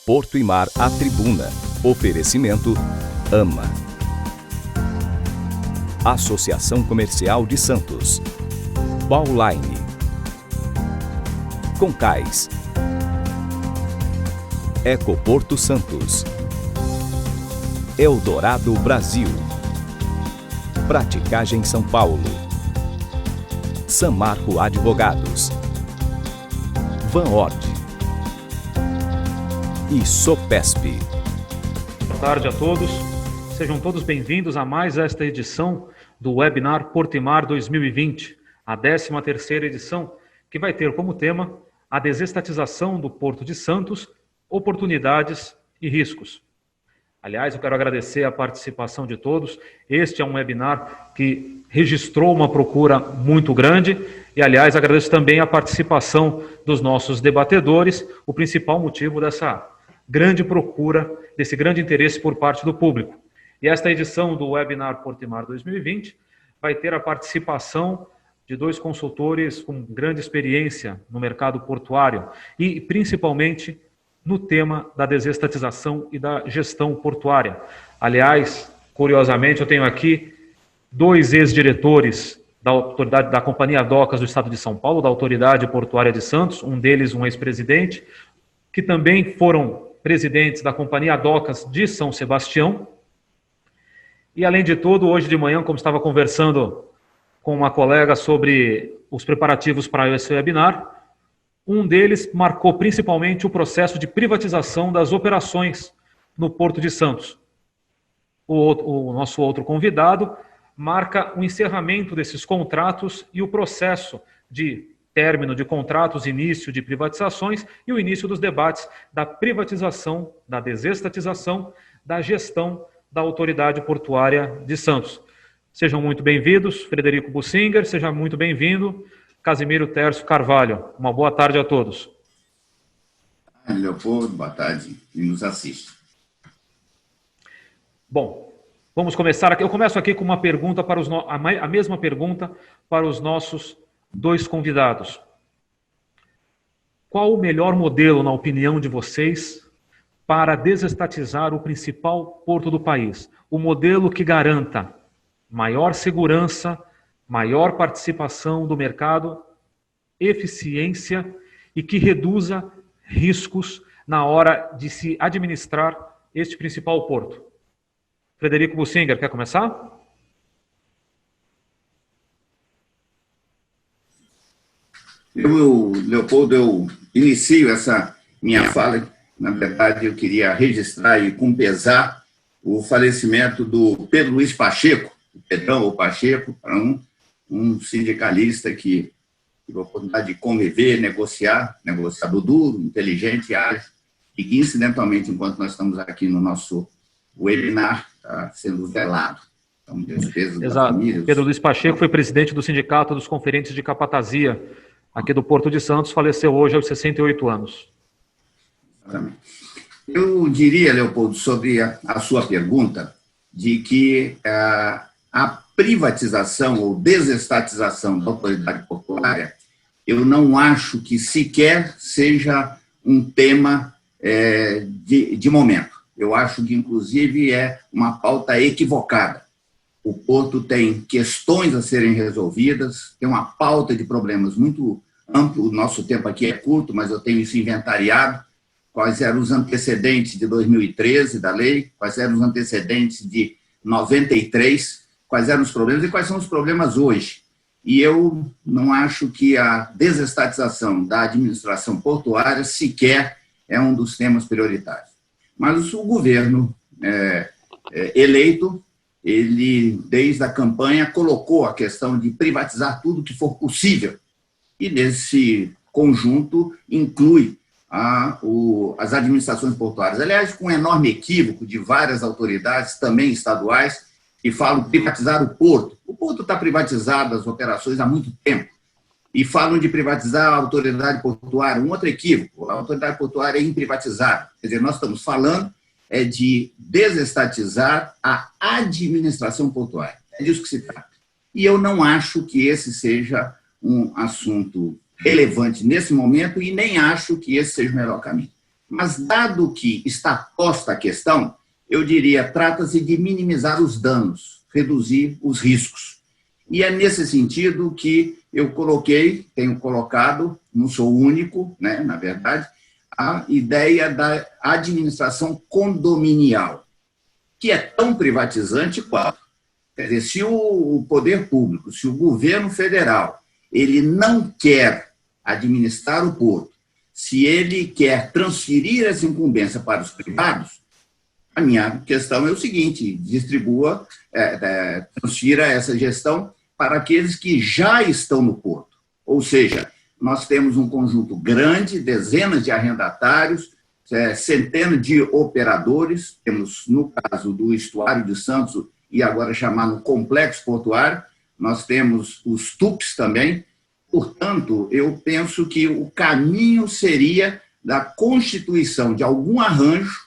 Porto e Mar à Tribuna. Oferecimento AMA. Associação Comercial de Santos. Bauline. Concais. Ecoporto Santos. Eldorado Brasil. Praticagem São Paulo. Samarco Advogados. Van Ord. E Sopesp. Boa tarde a todos. Sejam todos bem-vindos a mais esta edição do webinar Porto e Mar 2020, a 13ª edição, que vai ter como tema a desestatização do Porto de Santos, oportunidades e riscos. Aliás, eu quero agradecer a participação de todos. Este é um webinar que registrou uma procura muito grande e, aliás, agradeço também a participação dos nossos debatedores, o principal motivo dessa grande procura, desse grande interesse por parte do público. E esta edição do webinar Porto e Mar 2020 vai ter a participação de dois consultores com grande experiência no mercado portuário e, principalmente, no tema da desestatização e da gestão portuária. Aliás, curiosamente, eu tenho aqui dois ex-diretores da autoridade da Companhia Docas do Estado de São Paulo, da Autoridade Portuária de Santos, um deles um ex-presidente, que também foram presidentes da Companhia Docas de São Sebastião. E, além de tudo, hoje de manhã, como estava conversando com uma colega sobre os preparativos para esse webinar, um deles marcou principalmente o processo de privatização das operações no Porto de Santos. O nosso outro convidado marca o encerramento desses contratos e o processo de término de contratos, início de privatizações e o início dos debates da privatização, da desestatização, da gestão da Autoridade Portuária de Santos. Sejam muito bem-vindos, Frederico Bussinger, seja muito bem-vindo, Casimiro Tércio Carvalho. Uma boa tarde a todos. Leopoldo, boa tarde, e nos assiste. Bom, vamos começar aqui. Eu começo aqui com uma pergunta para a mesma pergunta para os nossos dois convidados. Qual o melhor modelo, na opinião de vocês, para desestatizar o principal porto do país? O modelo que garanta maior segurança, maior participação do mercado, eficiência e que reduza riscos na hora de se administrar este principal porto. Frederico Bussinger, quer começar? Leopoldo, eu inicio essa minha fala. Na verdade, eu queria registrar e com pesar o falecimento do Pedro Luiz Pacheco, Pedrão ou Pacheco, um sindicalista que tive a oportunidade de conviver, negociador duro, inteligente, ágil, e que, incidentalmente, enquanto nós estamos aqui no nosso webinar, está sendo velado. Então, despesas da família. Pedro Luiz Pacheco foi presidente do Sindicato dos Conferentes de Capatazia, aqui do Porto de Santos, faleceu hoje aos 68 anos. Exatamente. Eu diria, Leopoldo, sobre a sua pergunta, de que a privatização ou desestatização da autoridade portuária, eu não acho que sequer seja um tema de momento. Eu acho que, inclusive, é uma pauta equivocada. O Porto tem questões a serem resolvidas, tem uma pauta de problemas muito ampla. O nosso tempo aqui é curto, mas eu tenho isso inventariado. Quais eram os antecedentes de 2013 da lei, quais eram os antecedentes de 93, quais eram os problemas e quais são os problemas hoje. E eu não acho que a desestatização da administração portuária sequer é um dos temas prioritários. Mas o governo eleito, ele, desde a campanha, colocou a questão de privatizar tudo que for possível. E, nesse conjunto, inclui as administrações portuárias. Aliás, com um enorme equívoco de várias autoridades, também estaduais, que falam privatizar o Porto. O Porto está privatizado, as operações, há muito tempo. E falam de privatizar a autoridade portuária. Um outro equívoco, a autoridade portuária é imprivatizada. Quer dizer, nós estamos falando de desestatizar a administração portuária. É disso que se trata. E eu não acho que esse seja um assunto relevante nesse momento e nem acho que esse seja o melhor caminho. Mas, dado que está posta a questão, eu diria, trata-se de minimizar os danos, reduzir os riscos. E é nesse sentido que eu tenho colocado, não sou o único, né, na verdade, a ideia da administração condominial, que é tão privatizante quanto. Quer dizer, se o poder público, se o governo federal, ele não quer administrar o porto, se ele quer transferir essa incumbência para os privados, a minha questão é o seguinte: transfira essa gestão para aqueles que já estão no porto. Ou seja, nós temos um conjunto grande, dezenas de arrendatários, centenas de operadores, temos, no caso do Estuário de Santos, e agora chamado Complexo Portuário, nós temos os TUPs também. Portanto, eu penso que o caminho seria da constituição de algum arranjo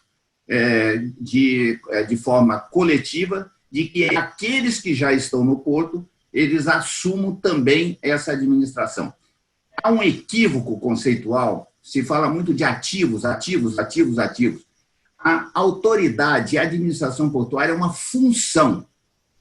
de forma coletiva, de que aqueles que já estão no porto, eles assumam também essa administração. Há um equívoco conceitual, se fala muito de ativos. A autoridade, a administração portuária é uma função.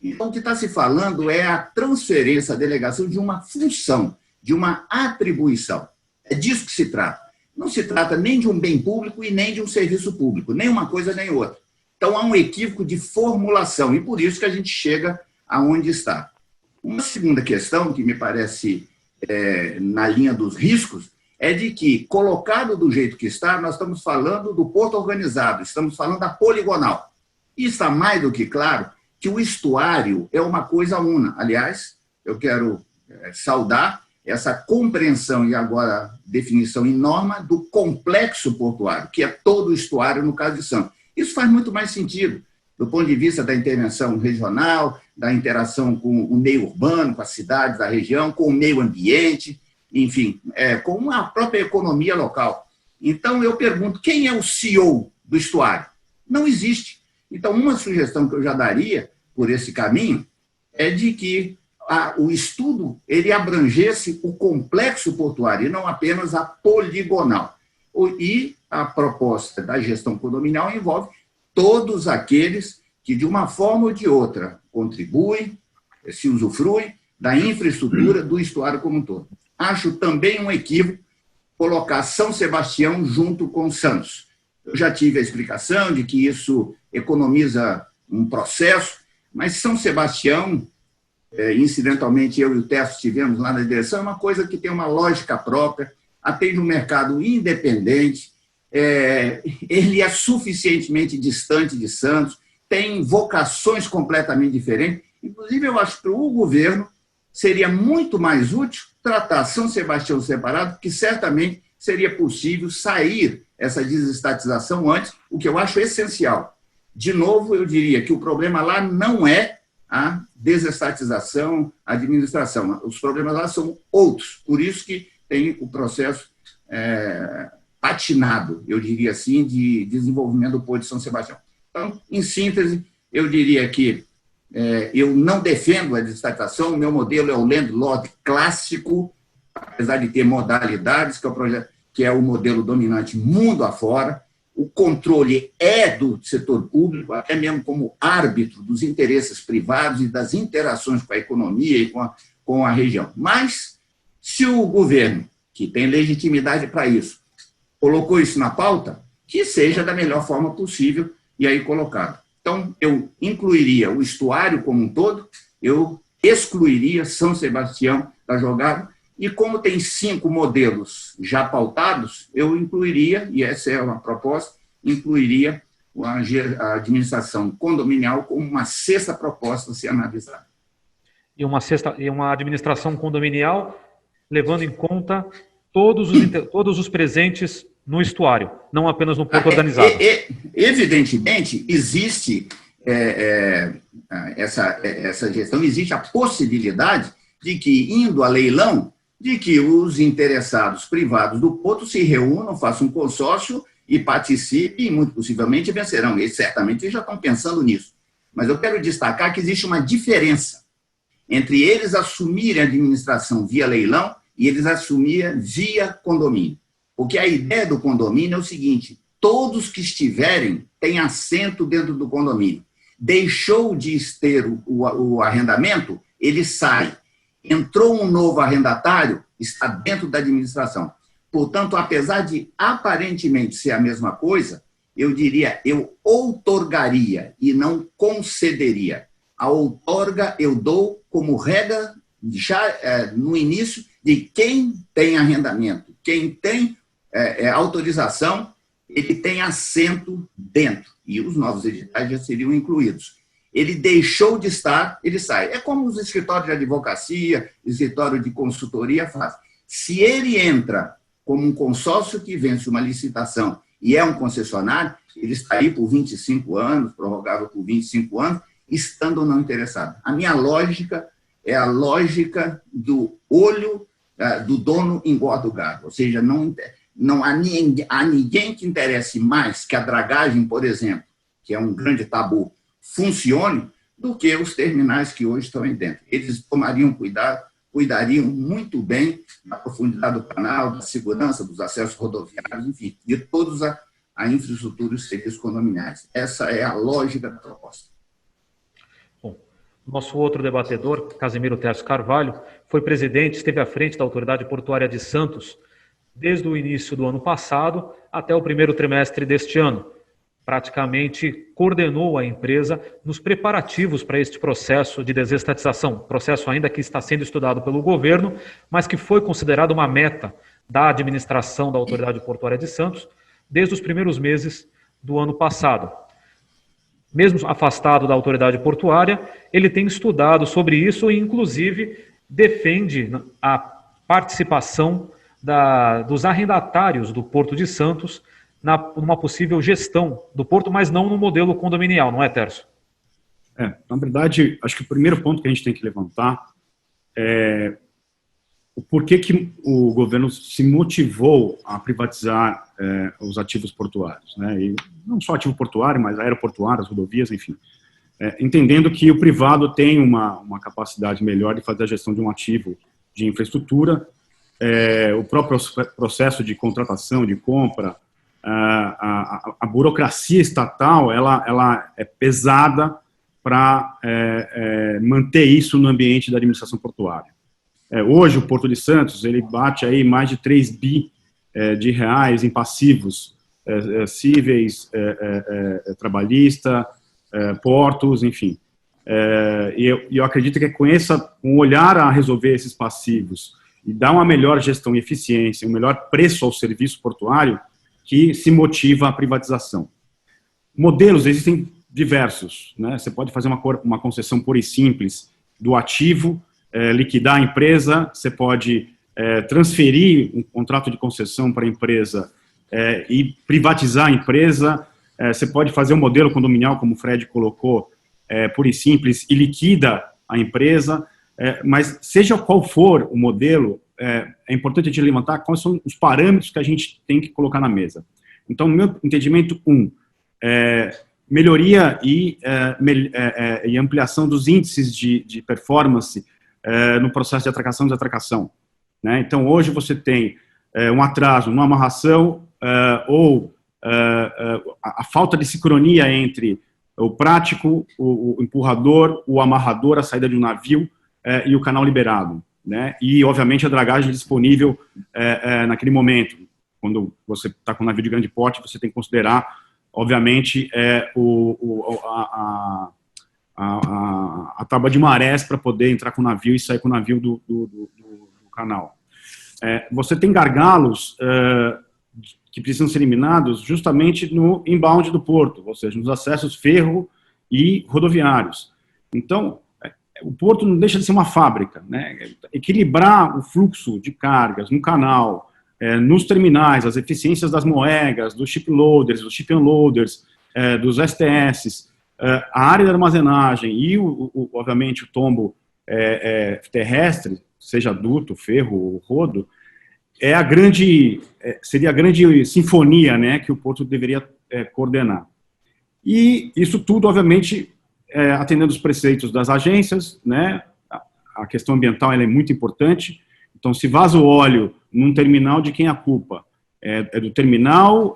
Então, o que está se falando é a transferência, a delegação de uma função, de uma atribuição. É disso que se trata. Não se trata nem de um bem público e nem de um serviço público, nem uma coisa nem outra. Então, há um equívoco de formulação, e por isso que a gente chega aonde está. Uma segunda questão, que me parece na linha dos riscos, é de que, colocado do jeito que está, nós estamos falando do porto organizado, estamos falando da poligonal. E está mais do que claro que o estuário é uma coisa una. Aliás, eu quero saudar essa compreensão e agora definição em norma do complexo portuário, que é todo o estuário no caso de Santos. Isso faz muito mais sentido do ponto de vista da intervenção regional, da interação com o meio urbano, com as cidades da região, com o meio ambiente, enfim, com a própria economia local. Então, eu pergunto, quem é o CEO do estuário? Não existe. Então, uma sugestão que eu já daria por esse caminho é de que o estudo ele abrangesse o complexo portuário e não apenas a poligonal. E a proposta da gestão condominial envolve todos aqueles que, de uma forma ou de outra, contribuem, se usufruem da infraestrutura do estuário como um todo. Acho também um equívoco colocar São Sebastião junto com Santos. Eu já tive a explicação de que isso economiza um processo, mas São Sebastião, incidentalmente eu e o Testo estivemos lá na direção, é uma coisa que tem uma lógica própria, atende um mercado independente, ele é suficientemente distante de Santos, tem vocações completamente diferentes. Inclusive, eu acho que o governo seria muito mais útil tratar São Sebastião separado, porque certamente seria possível sair essa desestatização antes, o que eu acho essencial. De novo, eu diria que o problema lá não é a desestatização, a administração. Os problemas lá são outros. Por isso que tem o processo patinado, eu diria assim, de desenvolvimento do Porto de São Sebastião. Então, em síntese, eu diria que eu não defendo a desestatização, o meu modelo é o landlord clássico, apesar de ter modalidades, que é o modelo dominante mundo afora. O controle é do setor público, até mesmo como árbitro dos interesses privados e das interações com a economia e com a região. Mas, se o governo, que tem legitimidade para isso, colocou isso na pauta, que seja da melhor forma possível e aí colocado. Então, eu incluiria o estuário como um todo, eu excluiria São Sebastião da jogada, e como tem 5 modelos já pautados, eu incluiria, e essa é uma proposta, incluiria a administração condominial como uma 6ª proposta a ser analisada. E uma administração condominial levando em conta todos os presentes no estuário, não apenas no porto organizado. Evidentemente, existe essa gestão, existe a possibilidade de que, indo a leilão, de que os interessados privados do porto se reúnam, façam um consórcio e participem, e muito possivelmente vencerão. Eles certamente já estão pensando nisso. Mas eu quero destacar que existe uma diferença entre eles assumirem a administração via leilão e eles assumirem via condomínio. Porque a ideia do condomínio é o seguinte: todos que estiverem têm assento dentro do condomínio. Deixou de ter o arrendamento, ele sai. Entrou um novo arrendatário, está dentro da administração. Portanto, apesar de aparentemente ser a mesma coisa, eu diria, eu outorgaria e não concederia. A outorga eu dou como regra, já no início, de quem tem arrendamento, quem tem autorização, ele tem assento dentro, e os novos editais já seriam incluídos. Ele deixou de estar, ele sai. É como os escritórios de advocacia, escritório de consultoria fazem. Se ele entra como um consórcio que vence uma licitação e é um concessionário, ele está aí por 25 anos, prorrogável por 25 anos, estando ou não interessado. A minha lógica é a lógica do olho do dono engorda o gado, ou seja, não há ninguém que interesse mais que a dragagem, por exemplo, que é um grande tabu, funcione, do que os terminais que hoje estão aí dentro. Eles tomariam cuidado, cuidariam muito bem da profundidade do canal, da segurança, dos acessos rodoviários, enfim, de toda a infraestrutura e os serviços condominiais. Essa é a lógica da proposta. Bom, nosso outro debatedor, Casimiro Tércio Carvalho, foi presidente, esteve à frente da Autoridade Portuária de Santos desde o início do ano passado até o primeiro trimestre deste ano. Praticamente coordenou a empresa nos preparativos para este processo de desestatização, processo ainda que está sendo estudado pelo governo, mas que foi considerado uma meta da administração da Autoridade Portuária de Santos desde os primeiros meses do ano passado. Mesmo afastado da Autoridade Portuária, ele tem estudado sobre isso e, inclusive, defende a participação dos arrendatários do Porto de Santos numa possível gestão do porto, mas não no modelo condominial, não é, Tércio? Na verdade, acho que o primeiro ponto que a gente tem que levantar é o porquê que o governo se motivou a privatizar os ativos portuários, né? E não só ativo portuário, mas aeroportuário, as rodovias, enfim. Entendendo que o privado tem uma capacidade melhor de fazer a gestão de um ativo de infraestrutura, o próprio processo de contratação, de compra, a burocracia estatal, ela é pesada para manter isso no ambiente da administração portuária. Hoje, o Porto de Santos, ele bate aí mais de 3 bi de reais em passivos cíveis, trabalhista, portos, enfim. E eu acredito que com um olhar a resolver esses passivos e dar uma melhor gestão e eficiência, um melhor preço ao serviço portuário, que se motiva a privatização. Modelos existem diversos, né? Você pode fazer uma concessão pura e simples do ativo, liquidar a empresa, você pode transferir um contrato de concessão para a empresa e privatizar a empresa, você pode fazer um modelo condominial, como o Fred colocou, pura e simples, e liquida a empresa, mas seja qual for o modelo, é importante a gente levantar quais são os parâmetros que a gente tem que colocar na mesa. Então, no meu entendimento, melhoria e ampliação dos índices de performance no processo de atracação e desatracação, né? Então, hoje você tem um atraso, uma amarração ou a falta de sincronia entre o prático, o empurrador, o amarrador, a saída de um navio e o canal liberado, né? E, obviamente, a dragagem disponível naquele momento. Quando você está com um navio de grande porte, você tem que considerar, obviamente, a tábua de marés para poder entrar com o navio e sair com o navio do canal. Você tem gargalos que precisam ser eliminados justamente no inbound do porto, ou seja, nos acessos ferro e rodoviários. Então, o porto não deixa de ser uma fábrica, né? Equilibrar o fluxo de cargas no canal, nos terminais, as eficiências das moegas, dos ship loaders, dos ship unloaders, dos STS, a área de armazenagem e, obviamente, o tombo terrestre, seja duto, ferro ou rodo, seria a grande sinfonia, né, que o porto deveria coordenar. E isso tudo, obviamente, atendendo os preceitos das agências, né? A questão ambiental ela é muito importante. Então, se vaza o óleo num terminal, de quem é a culpa? É do terminal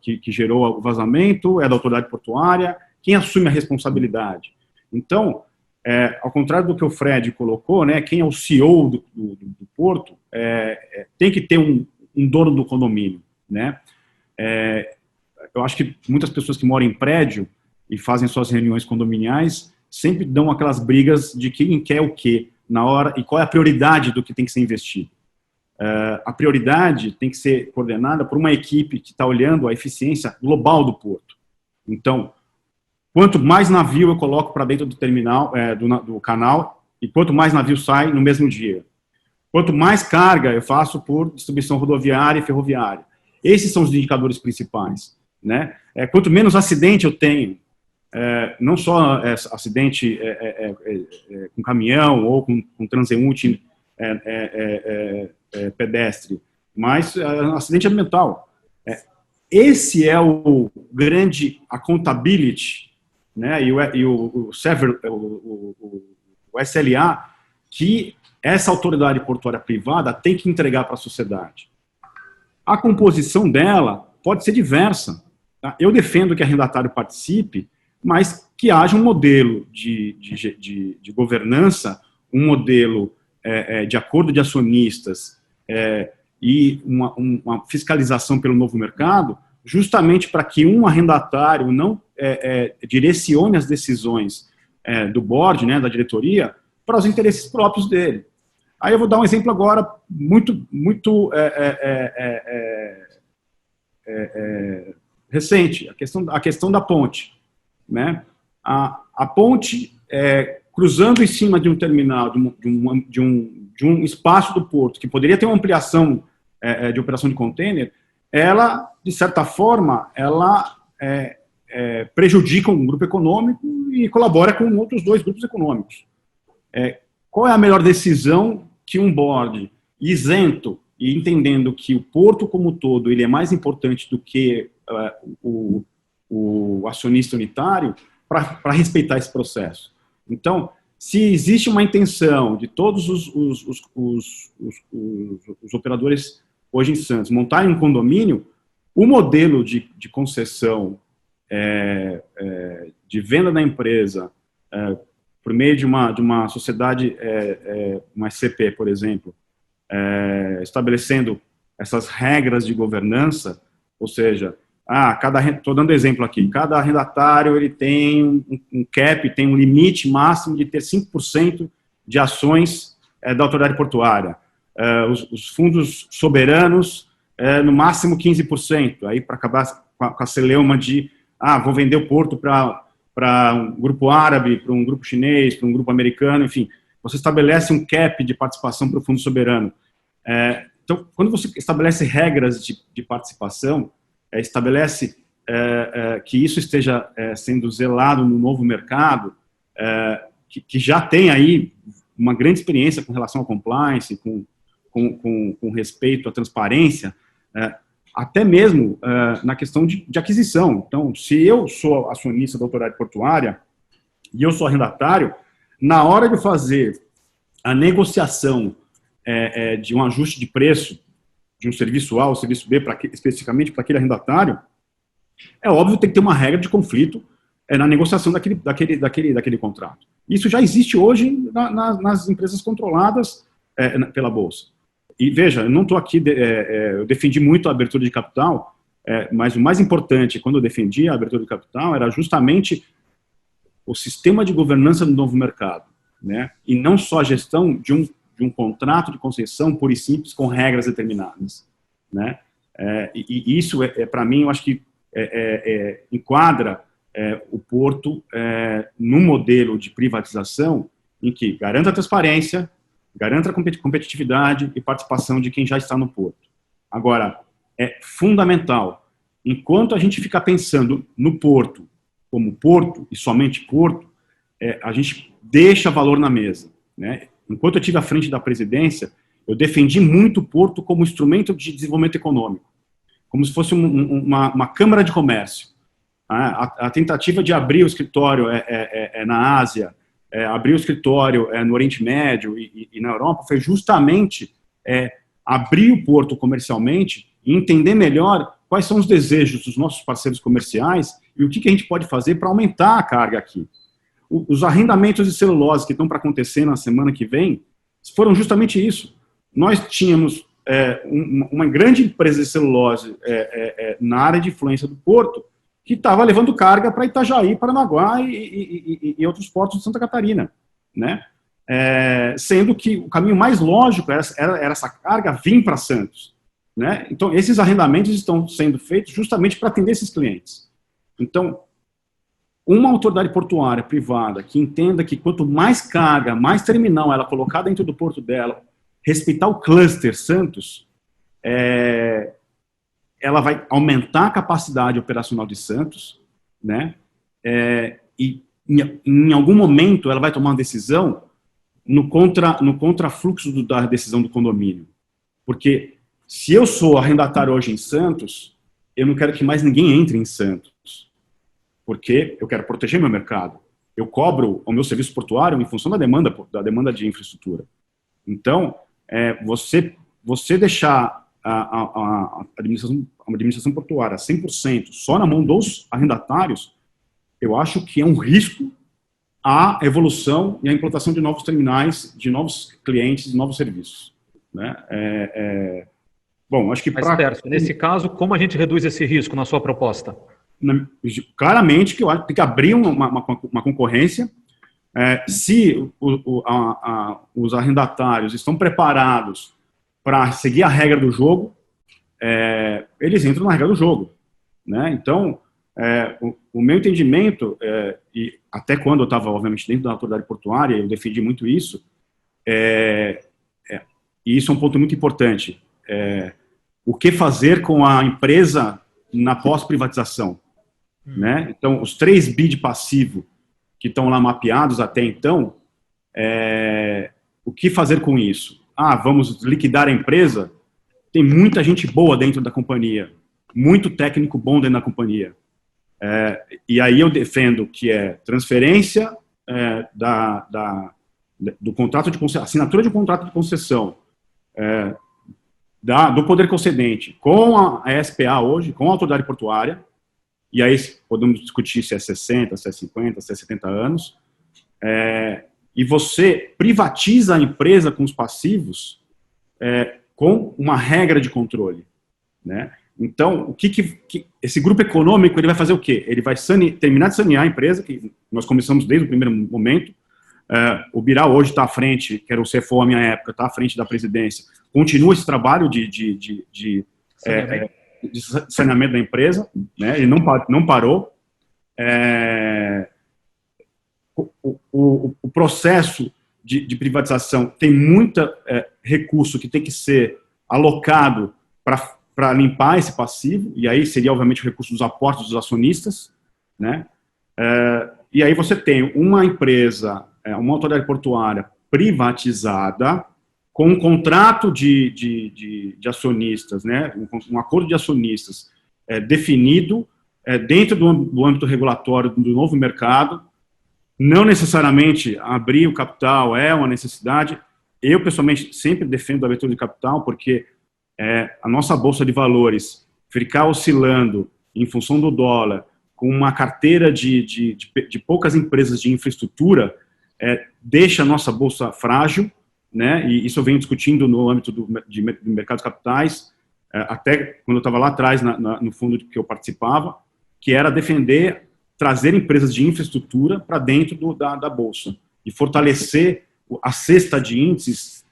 que gerou o vazamento, é da autoridade portuária? Quem assume a responsabilidade? Então, ao contrário do que o Fred colocou, né, quem é o CEO do porto tem que ter um dono do condomínio, né? Eu acho que muitas pessoas que moram em prédio e fazem suas reuniões condominiais sempre dão aquelas brigas de quem quer o quê na hora e qual é a prioridade do que tem que ser investido. A prioridade tem que ser coordenada por uma equipe que está olhando a eficiência global do porto. Então, quanto mais navio eu coloco para dentro do terminal, do canal, e quanto mais navio sai no mesmo dia. Quanto mais carga eu faço por distribuição rodoviária e ferroviária. Esses são os indicadores principais, né? Quanto menos acidente eu tenho, não só acidente com caminhão ou com transeunte pedestre, mas acidente ambiental. Esse é o grande accountability, né, e o SLA, que essa autoridade portuária privada tem que entregar para a sociedade. A composição dela pode ser diversa. Tá? Eu defendo que o arrendatário participe, mas que haja um modelo de governança, um modelo de acordo de acionistas e uma fiscalização pelo novo mercado, justamente para que um arrendatário não direcione as decisões do board, né, da diretoria, para os interesses próprios dele. Aí eu vou dar um exemplo agora muito recente, a questão da ponte. Né? A ponte, cruzando em cima de um terminal, de um espaço do porto, que poderia ter uma ampliação de operação de container, ela, de certa forma, ela prejudica um grupo econômico e colabora com outros dois grupos econômicos. Qual é a melhor decisão que um board isento e entendendo que o porto como um todo ele é mais importante do que o acionista unitário para respeitar esse processo? Então, se existe uma intenção de todos os operadores hoje em Santos montarem um condomínio, o modelo de concessão de venda da empresa por meio de uma sociedade, uma SCP, por exemplo, estabelecendo essas regras de governança, ou seja, estou dando exemplo aqui, cada arrendatário ele tem um cap, tem um limite máximo de ter 5% de ações da autoridade portuária. Os fundos soberanos, no máximo 15%, aí para acabar com a celeuma de, vou vender o porto para um grupo árabe, para um grupo chinês, para um grupo americano, enfim, você estabelece um cap de participação para o fundo soberano. Então, quando você estabelece regras de participação, estabelece que isso esteja sendo zelado no novo mercado, que já tem aí uma grande experiência com relação ao compliance, com respeito à transparência, até mesmo na questão de aquisição. Então, se eu sou acionista da autoridade portuária e eu sou arrendatário, na hora de fazer a negociação de um ajuste de preço de um serviço A ou serviço B, especificamente para aquele arrendatário, é óbvio que tem que ter uma regra de conflito na negociação daquele contrato. Isso já existe hoje nas empresas controladas pela Bolsa. E veja, eu não estou aqui, eu defendi muito a abertura de capital, mas o mais importante, quando eu defendi a abertura de capital, era justamente o sistema de governança do novo mercado, né? E não só a gestão de um contrato de concessão pura e simples com regras determinadas, né? E isso, para mim, eu acho que enquadra o porto num modelo de privatização em que garanta a transparência, garanta a competitividade e participação de quem já está no porto. Agora, é fundamental, enquanto a gente ficar pensando no porto como porto e somente porto, a gente deixa valor na mesa, né? Enquanto eu estive à frente da presidência, eu defendi muito o porto como instrumento de desenvolvimento econômico, como se fosse uma câmara de comércio. A tentativa de abrir o escritório na Ásia, abrir o escritório no Oriente Médio e na Europa foi justamente abrir o porto comercialmente e entender melhor quais são os desejos dos nossos parceiros comerciais e o que a gente pode fazer para aumentar a carga aqui. Os arrendamentos de celulose que estão para acontecer na semana que vem foram justamente isso. Nós tínhamos uma grande empresa de celulose na área de influência do Porto que estava levando carga para Itajaí, Paranaguá e outros portos de Santa Catarina, né? Sendo que o caminho mais lógico era essa carga vir para Santos, né? Então, esses arrendamentos estão sendo feitos justamente para atender esses clientes. Então, uma autoridade portuária privada que entenda que quanto mais carga, mais terminal ela colocar dentro do porto dela, respeitar o cluster Santos, ela vai aumentar a capacidade operacional de Santos, né? E em algum momento ela vai tomar uma decisão no contrafluxo da decisão do condomínio. Porque se eu sou arrendatário hoje em Santos, eu não quero que mais ninguém entre em Santos, porque eu quero proteger meu mercado. Eu cobro o meu serviço portuário em função da demanda de infraestrutura. Então, você deixar a administração portuária 100% só na mão dos arrendatários, eu acho que é um risco à evolução e à implantação de novos terminais, de novos clientes, de novos serviços, né? Bom, acho que... Mas, Tércio, nesse caso, como a gente reduz esse risco na sua proposta? Claramente que eu acho que tem que abrir uma concorrência. Se os arrendatários estão preparados para seguir a regra do jogo, eles entram na regra do jogo, né? Então, o meu entendimento, e até quando eu estava, obviamente, dentro da autoridade portuária, eu defendi muito isso, e isso é um ponto muito importante, o que fazer com a empresa na pós-privatização, né? Então, os 3 bi de passivo que estão lá mapeados até então, o que fazer com isso? Vamos liquidar a empresa? Tem muita gente boa dentro da companhia, muito técnico bom dentro da companhia. E aí eu defendo que transferência do contrato de concessão, assinatura de um contrato de concessão do poder concedente com a SPA hoje, com a autoridade portuária, e aí podemos discutir se é 60, se é 50, se é 70 anos, e você privatiza a empresa com os passivos com uma regra de controle, né? Então, o que esse grupo econômico ele vai fazer o quê? Ele vai terminar de sanear a empresa, que nós começamos desde o primeiro momento. O Biral hoje está à frente, que era o CFO à minha época, está à frente da presidência. Continua esse trabalho de saneamento da empresa, né? Ele não parou. O processo de privatização tem muito recurso que tem que ser alocado para limpar esse passivo, e aí seria, obviamente, o recurso dos aportes dos acionistas, né? E aí você tem uma empresa, uma autoridade portuária privatizada, com um contrato de acionistas, né? Um acordo de acionistas definido dentro do âmbito regulatório do novo mercado. Não necessariamente abrir o capital é uma necessidade. Eu, pessoalmente, sempre defendo a abertura de capital, porque a nossa Bolsa de Valores ficar oscilando em função do dólar, com uma carteira de poucas empresas de infraestrutura, deixa a nossa Bolsa frágil, né? E isso eu venho discutindo no âmbito do mercado de capitais, até quando eu estava lá atrás, no fundo que eu participava, que era defender, trazer empresas de infraestrutura para dentro da Bolsa e fortalecer a cesta de índices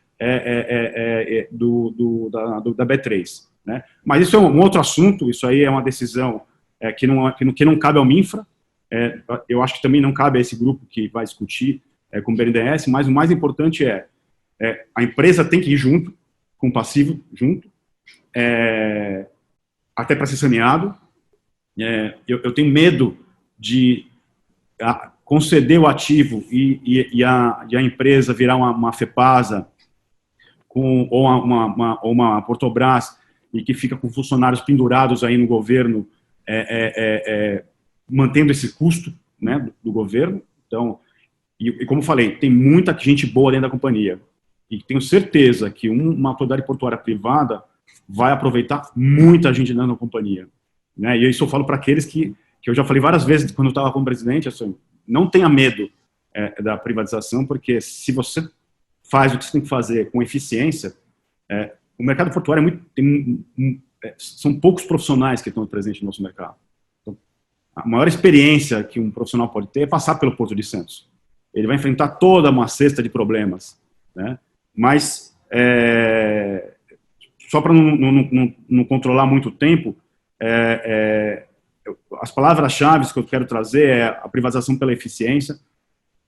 da B3, né? Mas isso é um outro assunto, isso aí é uma decisão que não cabe ao MINFRA, eu acho que também não cabe a esse grupo que vai discutir com o BNDES, mas o mais importante a empresa tem que ir junto, com o passivo junto, até para ser saneado. Eu tenho medo de conceder o ativo e a empresa virar uma FEPASA ou uma Portobras e que fica com funcionários pendurados aí no governo, mantendo esse custo, né, do governo. Então, e como falei, tem muita gente boa dentro da companhia. E tenho certeza que uma autoridade portuária privada vai aproveitar muita gente dentro da companhia, né? E isso eu falo para aqueles que eu já falei várias vezes quando eu estava como presidente, assim, não tenha medo da privatização, porque se você faz o que você tem que fazer com eficiência, o mercado portuário são poucos profissionais que estão presentes no nosso mercado. Então, a maior experiência que um profissional pode ter é passar pelo Porto de Santos. Ele vai enfrentar toda uma cesta de problemas, né? Mas, só para não controlar muito o tempo, as palavras-chave que eu quero trazer é a privatização pela eficiência,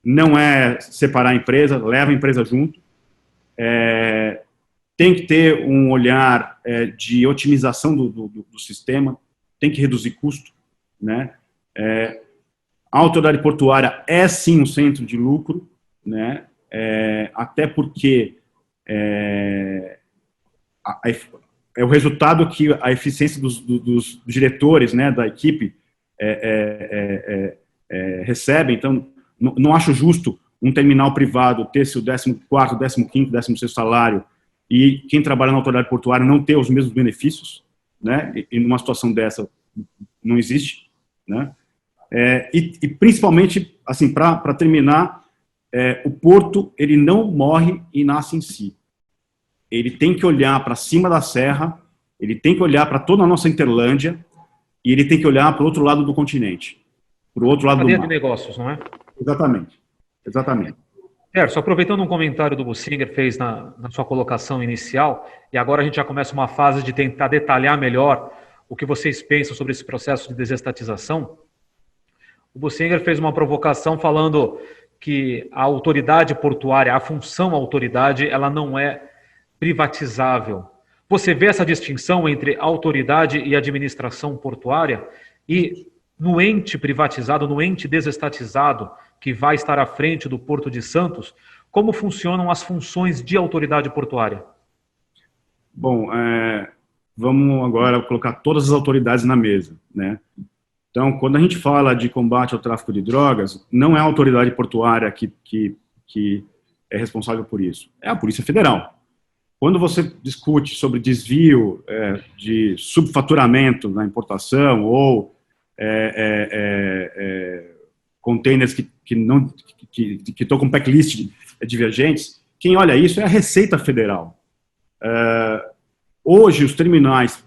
não é separar a empresa, leva a empresa junto, tem que ter um olhar de otimização do sistema, tem que reduzir custo, né? A autoridade portuária é sim um centro de lucro, né? Até porque é o resultado que a eficiência dos diretores, né, da equipe recebe. Então, não acho justo um terminal privado ter seu 14º, 15º, 16º salário e quem trabalha na autoridade portuária não ter os mesmos benefícios, né? E numa situação dessa não existe, né? E principalmente, assim, para terminar, o porto, ele não morre e nasce em si. Ele tem que olhar para cima da serra, ele tem que olhar para toda a nossa Interlândia e ele tem que olhar para o outro lado do continente, para o outro lado do mar. De negócios, não é? Exatamente, exatamente. Só aproveitando um comentário do Bussinger fez na sua colocação inicial, e agora a gente já começa uma fase de tentar detalhar melhor o que vocês pensam sobre esse processo de desestatização. O Bussinger fez uma provocação falando que a autoridade portuária, a função autoridade, ela não é privatizável. Você vê essa distinção entre autoridade e administração portuária? E no ente privatizado, no ente desestatizado, que vai estar à frente do Porto de Santos, como funcionam as funções de autoridade portuária? Bom, vamos agora colocar todas as autoridades na mesa, né? Então, quando a gente fala de combate ao tráfico de drogas, não é a autoridade portuária que é responsável por isso, é a Polícia Federal. Quando você discute sobre desvio de subfaturamento na importação ou containers que estão com backlist divergentes, quem olha isso é a Receita Federal. Hoje, os terminais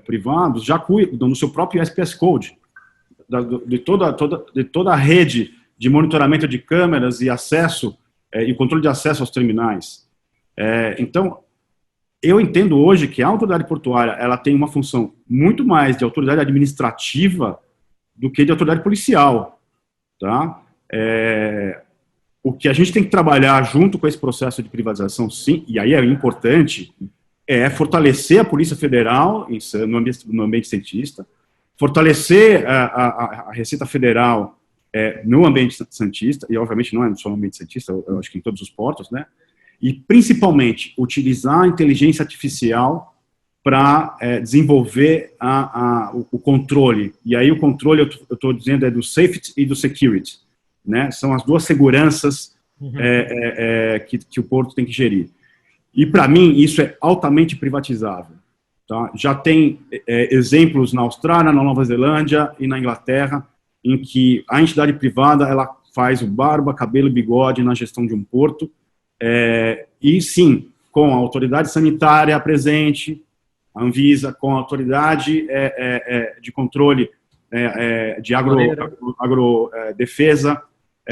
privados já cuidam do seu próprio SPS Code, de toda a rede de monitoramento de câmeras e acesso e controle de acesso aos terminais. Então, eu entendo hoje que a autoridade portuária ela tem uma função muito mais de autoridade administrativa do que de autoridade policial, tá? O que a gente tem que trabalhar junto com esse processo de privatização, sim, e aí é importante, é fortalecer a Polícia Federal no ambiente cientista, fortalecer a Receita Federal no ambiente santista, e obviamente não é só no ambiente santista, eu acho que em todos os portos, né? E principalmente utilizar a inteligência artificial para desenvolver o controle. E aí o controle, eu estou dizendo, é do safety e do security, né? São as duas seguranças que o porto tem que gerir. E para mim isso é altamente privatizável. Tá? Já tem exemplos na Austrália, na Nova Zelândia e na Inglaterra, em que a entidade privada ela faz o barba, cabelo e bigode na gestão de um porto, e sim, com a autoridade sanitária presente, a Anvisa, com a autoridade de controle de agrodefesa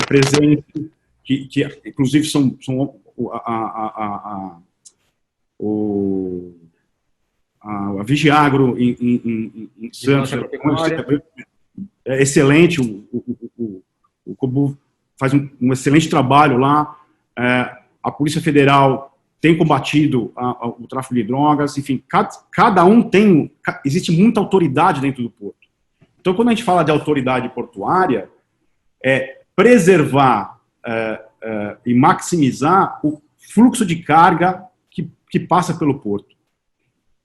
presente, que inclusive são a Vigiagro em Santos é excelente, o COBU faz um excelente trabalho lá, a Polícia Federal tem combatido o tráfico de drogas, enfim, cada um existe muita autoridade dentro do porto. Então, quando a gente fala de autoridade portuária, é preservar e maximizar o fluxo de carga que passa pelo porto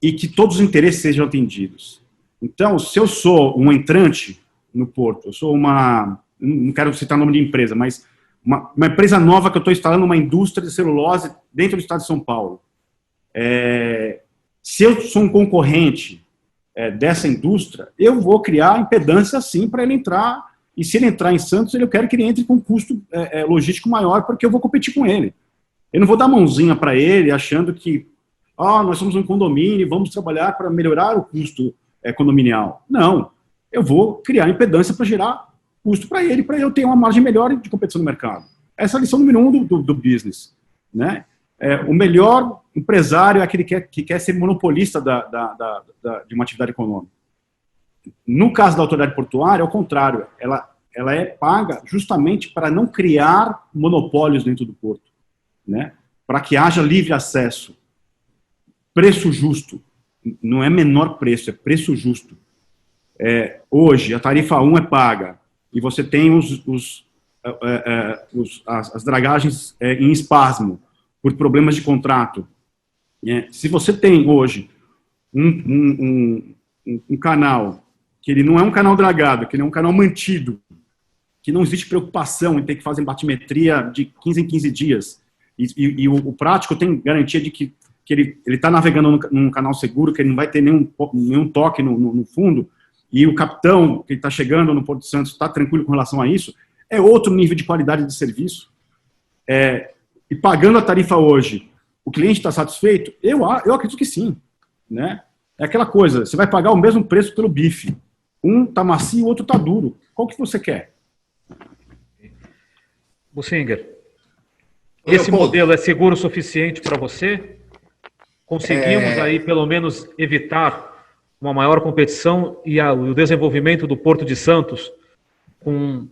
e que todos os interesses sejam atendidos. Então, se eu sou um entrante no porto, eu sou não quero citar nome de empresa, mas uma empresa nova que eu estou instalando uma indústria de celulose dentro do estado de São Paulo. Se eu sou um concorrente dessa indústria, eu vou criar impedância, sim, para ele entrar. E se ele entrar em Santos, eu quero que ele entre com um custo logístico maior, porque eu vou competir com ele. Eu não vou dar mãozinha para ele achando que nós somos um condomínio e vamos trabalhar para melhorar o custo condominial. Não. Eu vou criar impedância para gerar custo para ele, para eu ter uma margem melhor de competição no mercado. Essa é a lição número 1 do business. Né? O melhor empresário é aquele que quer ser monopolista de uma atividade econômica. No caso da autoridade portuária, é o contrário. Ela é paga justamente para não criar monopólios dentro do porto, né? Para que haja livre acesso. Preço justo. Não é menor preço, é preço justo. Hoje, a tarifa 1 é paga e você tem as dragagens em espasmo por problemas de contrato. Se você tem hoje um canal que ele não é um canal dragado, que ele é um canal mantido, que não existe preocupação em ter que fazer batimetria de 15 em 15 dias, e o prático tem garantia de que ele está navegando num canal seguro, que ele não vai ter nenhum toque no fundo, e o capitão que está chegando no Porto de Santos está tranquilo com relação a isso, é outro nível de qualidade de serviço. E pagando a tarifa hoje, o cliente está satisfeito? Eu acredito que sim. Né? É aquela coisa, você vai pagar o mesmo preço pelo bife. Um está macio, o outro está duro. Qual que você quer? Bussinger, esse modelo é seguro o suficiente para você? Conseguimos aí, pelo menos, evitar uma maior competição e o desenvolvimento do Porto de Santos com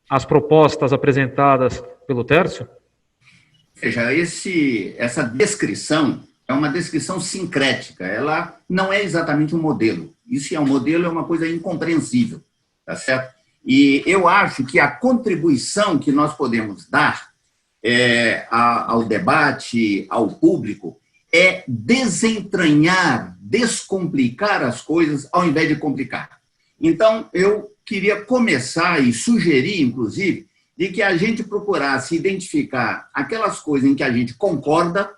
as propostas apresentadas pelo Tércio? Veja, essa descrição é uma descrição sincrética, ela não é exatamente um modelo. Isso é um modelo, é uma coisa incompreensível, tá certo? E eu acho que a contribuição que nós podemos dar ao debate, ao público, é desentranhar, descomplicar as coisas ao invés de complicar. Então, eu queria começar e sugerir, inclusive, de que a gente procurasse identificar aquelas coisas em que a gente concorda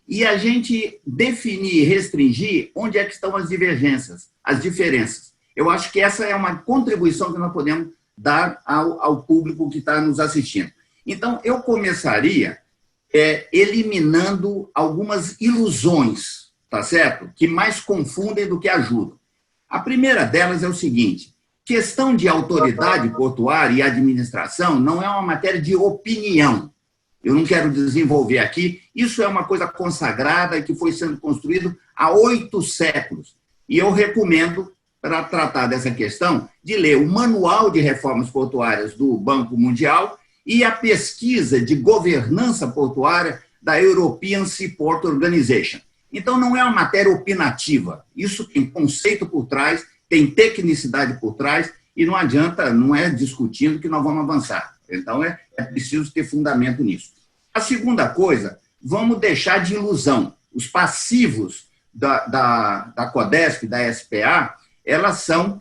e a gente definir e restringir onde é que estão as divergências, as diferenças. Eu acho que essa é uma contribuição que nós podemos dar ao público que está nos assistindo. Então, eu começaria eliminando algumas ilusões, tá certo? Que mais confundem do que ajudam. A primeira delas é o seguinte: questão de autoridade portuária e administração não é uma matéria de opinião. Eu não quero desenvolver aqui. Isso é uma coisa consagrada que foi sendo construído há 8 séculos. E eu recomendo, para tratar dessa questão, de ler o Manual de Reformas Portuárias do Banco Mundial e a pesquisa de governança portuária da European Seaport Organization. Então, não é uma matéria opinativa. Isso tem conceito por trás, tem tecnicidade por trás, e não adianta, não é discutindo que nós vamos avançar. Então, é preciso ter fundamento nisso. A segunda coisa, vamos deixar de ilusão. Os passivos da CODESP, da SPA, elas são...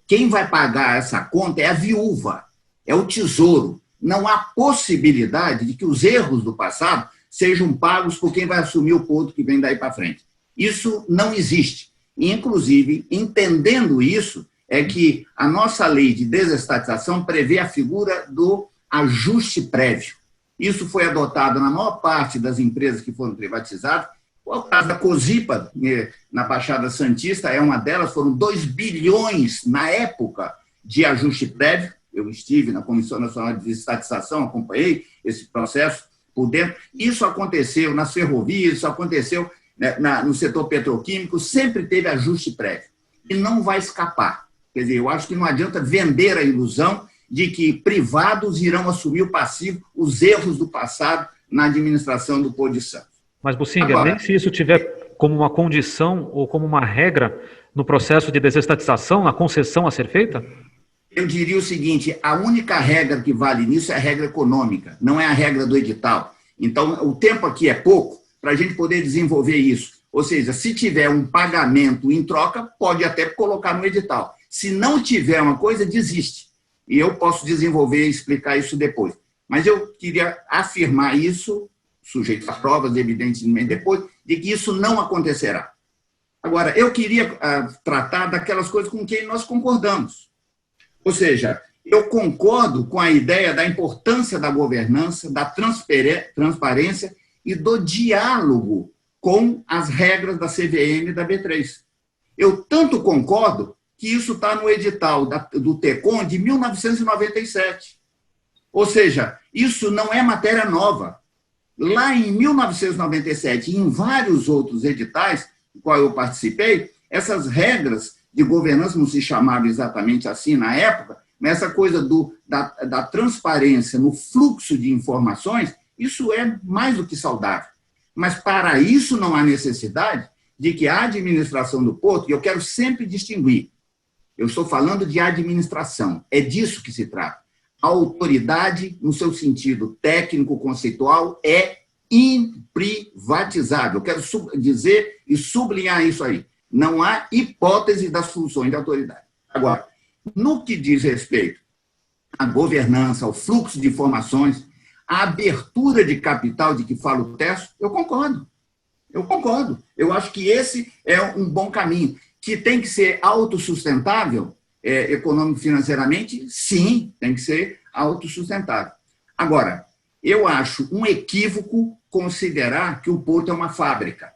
quem vai pagar essa conta é a viúva, é o tesouro. Não há possibilidade de que os erros do passado sejam pagos por quem vai assumir o ponto que vem daí para frente. Isso não existe. Inclusive, entendendo isso, é que a nossa lei de desestatização prevê a figura do ajuste prévio. Isso foi adotado na maior parte das empresas que foram privatizadas. O caso da Cosipa, na Baixada Santista, é uma delas, foram 2 bilhões na época de ajuste prévio. Eu estive na Comissão Nacional de Desestatização, acompanhei esse processo por dentro. Isso aconteceu nas ferrovias, isso aconteceu no setor petroquímico, sempre teve ajuste prévio. E não vai escapar. Quer dizer, eu acho que não adianta vender a ilusão de que privados irão assumir o passivo, os erros do passado na administração do Porto de Santos. Mas, Bussinger, nem se isso tiver como uma condição ou como uma regra no processo de desestatização, na concessão a ser feita? Eu diria o seguinte: a única regra que vale nisso é a regra econômica, não é a regra do edital. Então, o tempo aqui é pouco para a gente poder desenvolver isso. Ou seja, se tiver um pagamento em troca, pode até colocar no edital. Se não tiver uma coisa, desiste. E eu posso desenvolver e explicar isso depois. Mas eu queria afirmar isso sujeito a provas, evidentemente, depois, de que isso não acontecerá. Agora, eu queria tratar daquelas coisas com quem nós concordamos. Ou seja, eu concordo com a ideia da importância da governança, da transparência e do diálogo com as regras da CVM e da B3. Eu tanto concordo que isso está no edital do TECOM de 1997. Ou seja, isso não é matéria nova. Lá em 1997, e em vários outros editais, do qual eu participei, essas regras de governança não se chamavam exatamente assim na época, mas essa coisa da transparência no fluxo de informações, isso é mais do que saudável. Mas para isso não há necessidade de que a administração do porto, e eu quero sempre distinguir, eu estou falando de administração, é disso que se trata. A autoridade, no seu sentido técnico-conceitual, é imprivatizável. Eu quero dizer e sublinhar isso aí. Não há hipótese das funções da autoridade. Agora, no que diz respeito à governança, ao fluxo de informações, à abertura de capital de que fala o texto, eu concordo. Eu concordo. Eu acho que esse é um bom caminho. Que tem que ser autossustentável, econômico-financeiramente, sim, tem que ser autossustentável. Agora, eu acho um equívoco considerar que o porto é uma fábrica,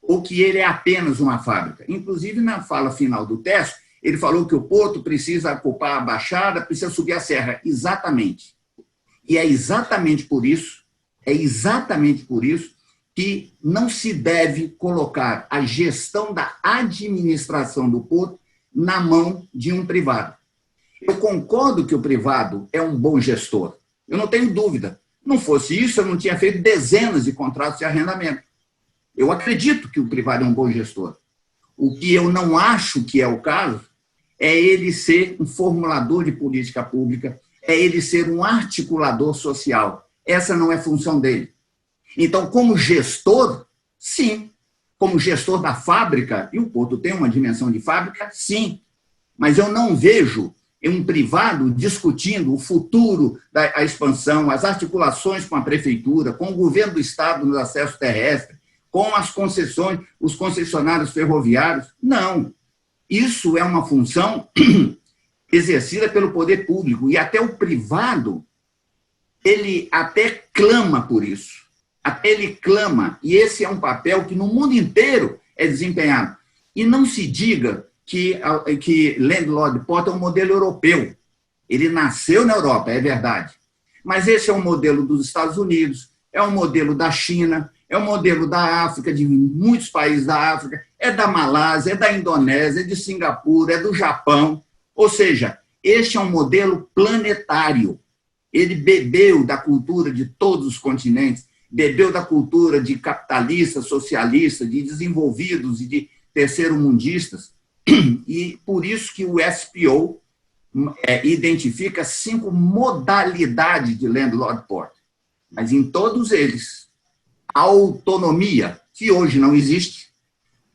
ou que ele é apenas uma fábrica. Inclusive, na fala final do texto, ele falou que o porto precisa ocupar a baixada, precisa subir a serra. Exatamente. E é exatamente por isso que não se deve colocar a gestão da administração do porto na mão de um privado. Eu concordo que o privado é um bom gestor, eu não tenho dúvida. Não fosse isso, eu não tinha feito dezenas de contratos de arrendamento. Eu acredito que o privado é um bom gestor. O que eu não acho que é o caso é ele ser um formulador de política pública, é ele ser um articulador social. Essa não é função dele. Então, como gestor, sim. Como gestor da fábrica, e o porto tem uma dimensão de fábrica, sim. Mas eu não vejo um privado discutindo o futuro da expansão, as articulações com a prefeitura, com o governo do estado no acesso terrestre, com as concessões, os concessionários ferroviários. Não. Isso é uma função exercida pelo poder público. E até o privado, ele até clama por isso. Até ele clama. E esse é um papel que no mundo inteiro é desempenhado. E não se diga que Landlord Port é um modelo europeu. Ele nasceu na Europa, é verdade. Mas esse é um modelo dos Estados Unidos, é um modelo da China, é um modelo da África, de muitos países da África, é da Malásia, é da Indonésia, é de Singapura, é do Japão. Ou seja, este é um modelo planetário. Ele bebeu da cultura de todos os continentes, bebeu da cultura de capitalistas, socialistas, de desenvolvidos e de terceiro-mundistas. E por isso que o SPO identifica 5 modalidades de Landlord Port. Mas em todos eles, a autonomia, que hoje não existe,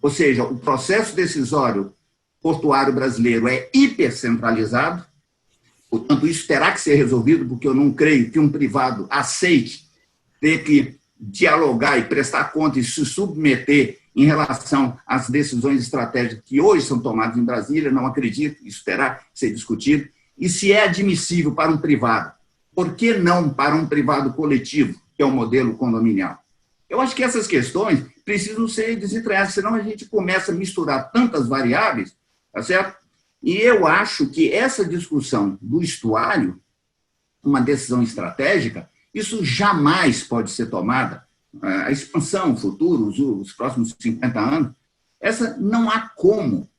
ou seja, o processo decisório portuário brasileiro é hipercentralizado, portanto, isso terá que ser resolvido, porque eu não creio que um privado aceite ter que dialogar e prestar conta e se submeter em relação às decisões estratégicas que hoje são tomadas em Brasília, não acredito, isso terá que ser discutido. E se é admissível para um privado, por que não para um privado coletivo, que é o modelo condominial? Eu acho que essas questões precisam ser desentranhadas, senão a gente começa a misturar tantas variáveis, tá certo? E eu acho que essa discussão do estuário, uma decisão estratégica, isso jamais pode ser tomada. A expansão, o futuro, os próximos 50 anos, essa não há como,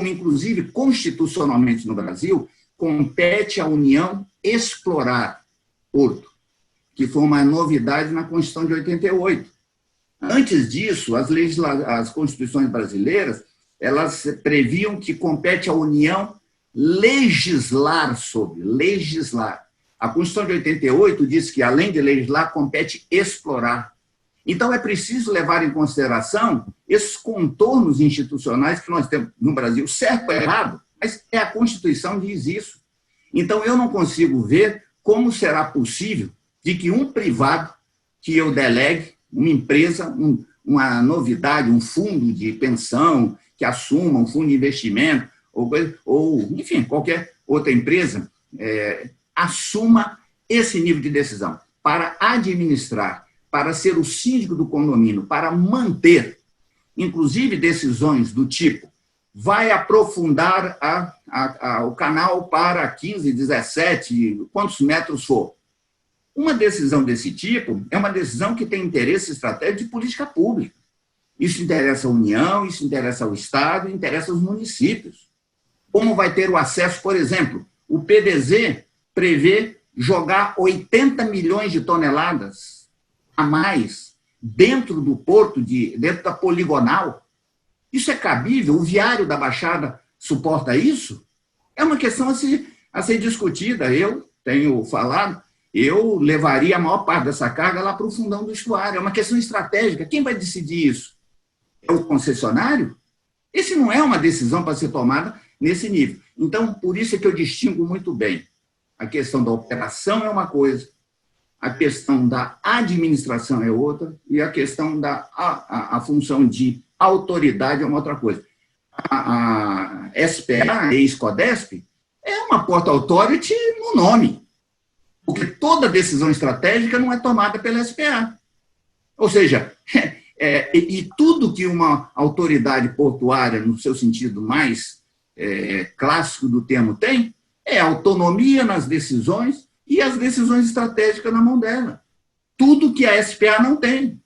inclusive, constitucionalmente no Brasil, compete à União explorar porto, que foi uma novidade na Constituição de 88. Antes disso, as constituições brasileiras, elas previam que compete à União legislar sobre, legislar. A Constituição de 88 diz que, além de legislar, compete explorar. Então, é preciso levar em consideração esses contornos institucionais que nós temos no Brasil, certo ou errado, mas a Constituição diz isso. Então, eu não consigo ver como será possível de que um privado que eu delegue uma empresa, uma novidade, um fundo de pensão que assuma, um fundo de investimento, ou enfim, qualquer outra empresa, assuma esse nível de decisão para administrar, para ser o síndico do condomínio, para manter, inclusive, decisões do tipo, vai aprofundar o canal para 15, 17, quantos metros for. Uma decisão desse tipo é uma decisão que tem interesse estratégico de política pública. Isso interessa a União, isso interessa ao Estado, interessa aos municípios. Como vai ter o acesso, por exemplo, o PDZ prevê jogar 80 milhões de toneladas a mais dentro do porto, dentro da poligonal. Isso é cabível? O viário da Baixada suporta isso? É uma questão a ser discutida. Eu tenho falado, eu levaria a maior parte dessa carga lá para o fundão do estuário. É uma questão estratégica. Quem vai decidir isso? É o concessionário? Esse não é uma decisão para ser tomada nesse nível. Então, por isso é que eu distingo muito bem. A questão da operação é uma coisa, a questão da administração é outra, e a questão da a função de autoridade é uma outra coisa. A SPA, ex-Codesp, é uma Port Authority no nome, porque toda decisão estratégica não é tomada pela SPA. Ou seja, e tudo que uma autoridade portuária, no seu sentido mais clássico do termo, tem, é autonomia nas decisões e as decisões estratégicas na mão dela. Tudo que a SPA não tem.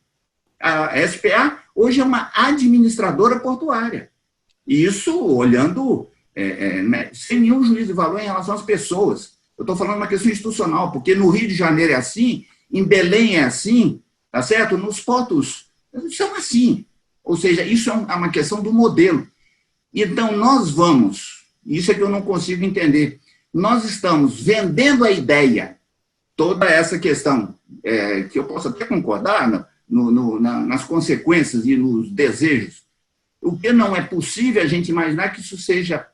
A SPA hoje é uma administradora portuária. E isso olhando sem nenhum juízo de valor em relação às pessoas. Eu estou falando uma questão institucional, porque no Rio de Janeiro é assim, em Belém é assim, tá certo? Nos portos são assim. Ou seja, isso é uma questão do modelo. Então, nós vamos, isso é que eu não consigo entender, nós estamos vendendo a ideia, toda essa questão, que eu posso até concordar nas consequências e nos desejos, o que não é possível a gente imaginar que isso seja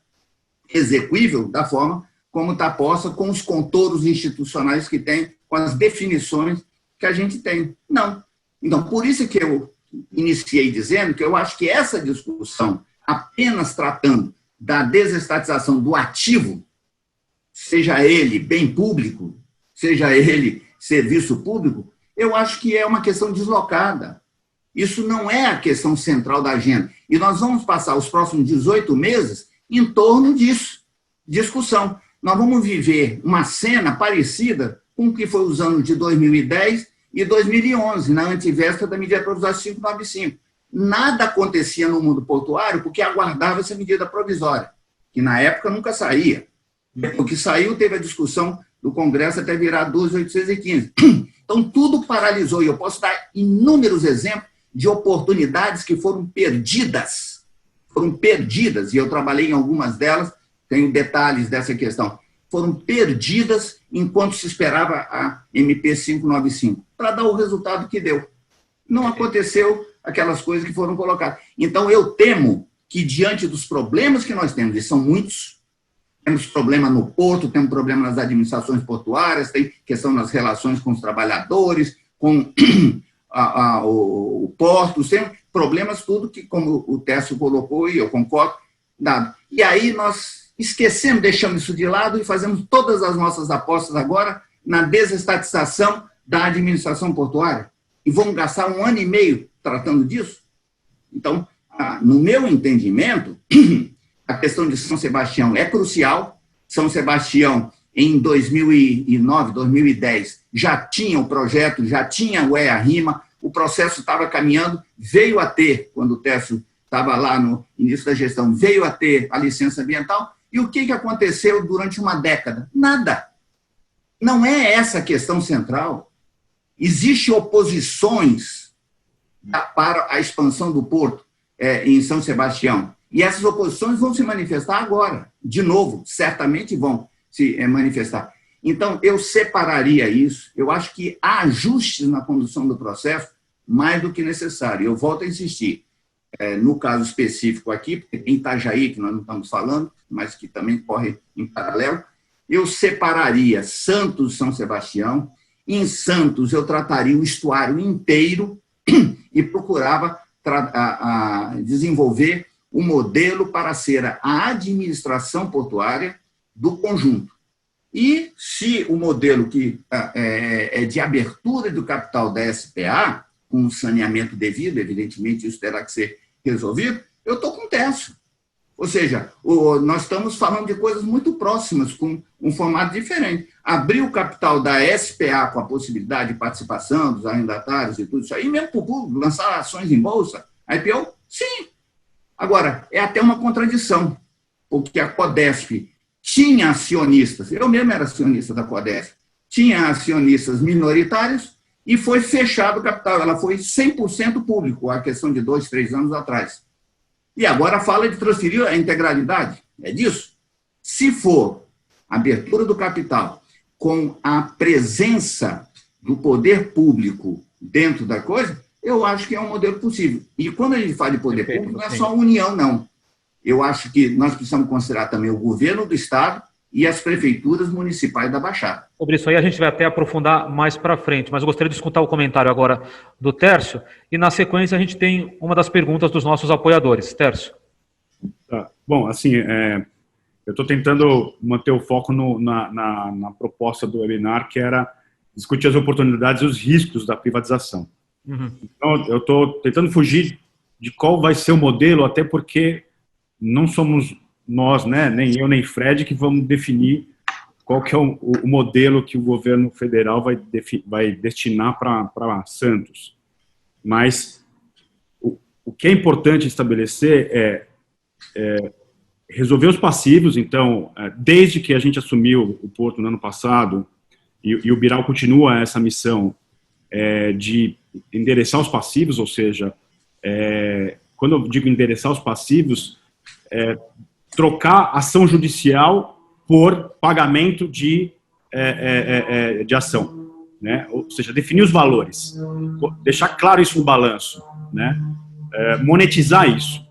execuível da forma como está posta, com os contouros institucionais que tem, com as definições que a gente tem. Não. Então, por isso que eu iniciei dizendo que eu acho que essa discussão, apenas tratando da desestatização do ativo, seja ele bem público, seja ele serviço público, eu acho que é uma questão deslocada. Isso não é a questão central da agenda. E nós vamos passar os próximos 18 meses em torno disso, discussão. Nós vamos viver uma cena parecida com o que foi os anos de 2010 e 2011, na antivéspera da medida provisória 595. Nada acontecia no mundo portuário porque aguardava essa medida provisória, que na época nunca saía. Depois que saiu, teve a discussão do Congresso até virar 12.815. Então, tudo paralisou. E eu posso dar inúmeros exemplos de oportunidades que foram perdidas. Foram perdidas, e eu trabalhei em algumas delas, tenho detalhes dessa questão. Foram perdidas enquanto se esperava a MP 595, para dar o resultado que deu. Não aconteceu aquelas coisas que foram colocadas. Então, eu temo que, diante dos problemas que nós temos, e são muitos, temos problema no porto, temos problema nas administrações portuárias, tem questão nas relações com os trabalhadores, com o porto, tem problemas tudo que, como o Técio colocou, e eu concordo, dado. E aí nós esquecemos, deixamos isso de lado e fazemos todas as nossas apostas agora na desestatização da administração portuária. E vamos gastar 1 ano e meio tratando disso? Então, no meu entendimento, a questão de São Sebastião é crucial. São Sebastião, em 2009, 2010, já tinha o projeto, já tinha o EA-RIMA, o processo estava caminhando, veio a ter, quando o Técio estava lá no início da gestão, veio a ter a licença ambiental. E o que aconteceu durante uma década? Nada. Não é essa a questão central. Existem oposições para a expansão do porto em São Sebastião. E essas oposições vão se manifestar agora. De novo, certamente vão se manifestar. Então, eu separaria isso. Eu acho que há ajustes na condução do processo mais do que necessário. Eu volto a insistir. No caso específico aqui, porque tem Itajaí, que nós não estamos falando, mas que também corre em paralelo, eu separaria Santos e São Sebastião em Santos eu trataria o estuário inteiro e procurava desenvolver um modelo para ser a administração portuária do conjunto. E se o modelo que é de abertura do capital da SPA, com saneamento devido, evidentemente isso terá que ser resolvido, eu estou com terço. Ou seja, nós estamos falando de coisas muito próximas, com um formato diferente. Abrir o capital da SPA com a possibilidade de participação dos arrendatários e tudo isso aí, mesmo para o público, lançar ações em bolsa, IPO, sim. Agora, é até uma contradição, porque a Codesp tinha acionistas, eu mesmo era acionista da Codesp, tinha acionistas minoritários e foi fechado o capital, ela foi 100% público, a questão de 2, 3 anos atrás. E agora fala de transferir a integralidade, é disso? Se for abertura do capital com a presença do poder público dentro da coisa, eu acho que é um modelo possível. E quando a gente fala de poder público, não é só a União, não. Eu acho que nós precisamos considerar também o governo do Estado e as prefeituras municipais da Baixada. Sobre isso aí a gente vai até aprofundar mais para frente, mas eu gostaria de escutar o comentário agora do Tércio, e na sequência a gente tem uma das perguntas dos nossos apoiadores. Tércio. Tá. Bom, assim, eu estou tentando manter o foco na proposta do webinar, que era discutir as oportunidades e os riscos da privatização. Uhum. Então, eu estou tentando fugir de qual vai ser o modelo, até porque não somos nós, né, nem eu, nem Fred, que vamos definir qual que é o modelo que o governo federal vai destinar para Santos. Mas o que é importante estabelecer é resolver os passivos. Então, desde que a gente assumiu o Porto no ano passado, e o Biral continua essa missão de endereçar os passivos, ou seja, quando eu digo endereçar os passivos, trocar ação judicial por pagamento de ação, né? Ou seja, definir os valores, deixar claro isso no balanço, né? Monetizar isso.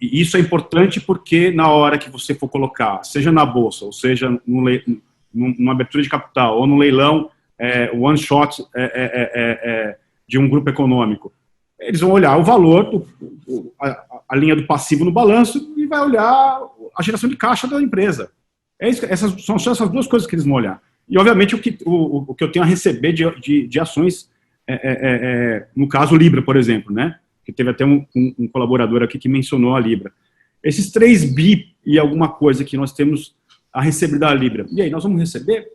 E isso é importante porque na hora que você for colocar, seja na bolsa, ou seja numa abertura de capital, ou no leilão one shot de um grupo econômico, eles vão olhar o valor, a linha do passivo no balanço e vai olhar a geração de caixa da empresa. São só essas duas coisas que eles vão olhar. E, obviamente, o que eu tenho a receber de ações, no caso Libra, por exemplo, né? Que teve até um colaborador aqui que mencionou a Libra. Esses 3 bi e alguma coisa que nós temos a receber da Libra. E aí, nós vamos receber?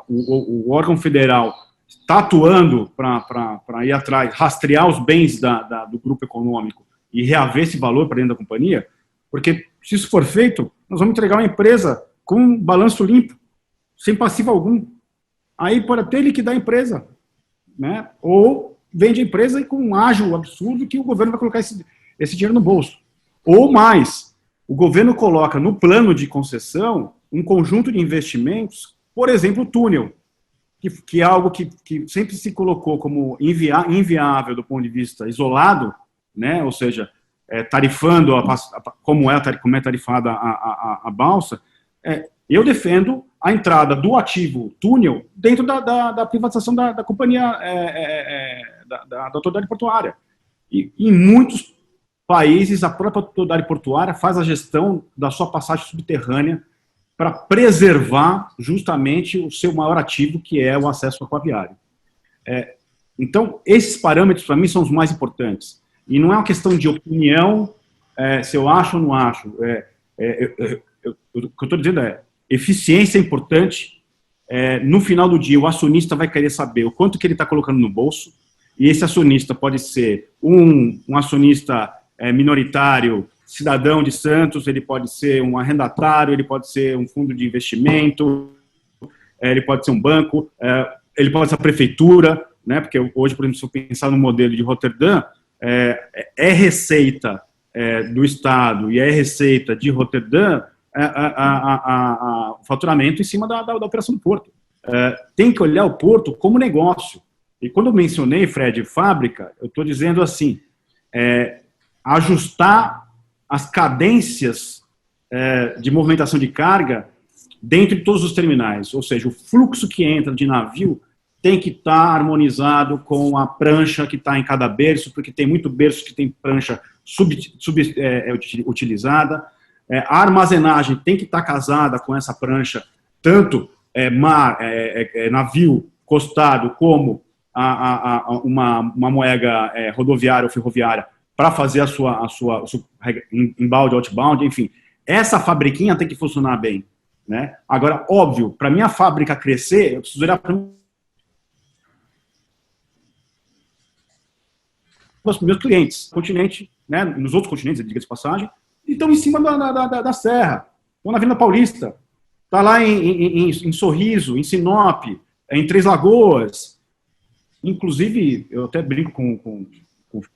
O órgão federal está atuando para ir atrás, rastrear os bens do grupo econômico e reaver esse valor para dentro da companhia, porque se isso for feito, nós vamos entregar uma empresa com um balanço limpo, sem passivo algum. Aí pode até liquidar a empresa, né? Ou vende a empresa com um ágio absurdo que o governo vai colocar esse dinheiro no bolso. Ou mais, o governo coloca no plano de concessão um conjunto de investimentos, por exemplo, o túnel, que é algo que sempre se colocou como inviável do ponto de vista isolado, né? Ou seja, tarifando como é tarifada a balsa. Eu defendo a entrada do ativo túnel dentro da privatização da companhia, da autoridade portuária. E em muitos países, a própria autoridade portuária faz a gestão da sua passagem subterrânea para preservar justamente o seu maior ativo, que é o acesso aquaviário. Então, esses parâmetros, para mim, são os mais importantes. E não é uma questão de opinião, se eu acho ou não acho. O que eu estou dizendo eficiência é importante. No final do dia, o acionista vai querer saber o quanto que ele está colocando no bolso, e esse acionista pode ser um acionista minoritário, cidadão de Santos, ele pode ser um arrendatário, ele pode ser um fundo de investimento, ele pode ser um banco, ele pode ser a prefeitura, né? Porque hoje, por exemplo, se eu pensar no modelo de Roterdã, receita do Estado e receita de Roterdã o faturamento em cima da operação do porto. Tem que olhar o porto como negócio. E quando eu mencionei, Fred, fábrica, eu estou dizendo assim, ajustar as cadências de movimentação de carga dentro de todos os terminais, ou seja, o fluxo que entra de navio tem que estar harmonizado com a prancha que está em cada berço, porque tem muito berço que tem prancha utilizada. A armazenagem tem que estar casada com essa prancha, tanto navio costado como uma moega rodoviária ou ferroviária para fazer o seu inbound, outbound, enfim. Essa fabriquinha tem que funcionar bem, né? Agora, óbvio, para minha fábrica crescer, eu preciso olhar para os meus clientes, continente, né, nos outros continentes, diga-se de passagem, e estão em cima da serra, estão na Avenida Paulista, está lá em Sorriso, em Sinop, em Três Lagoas. Inclusive, eu até brinco com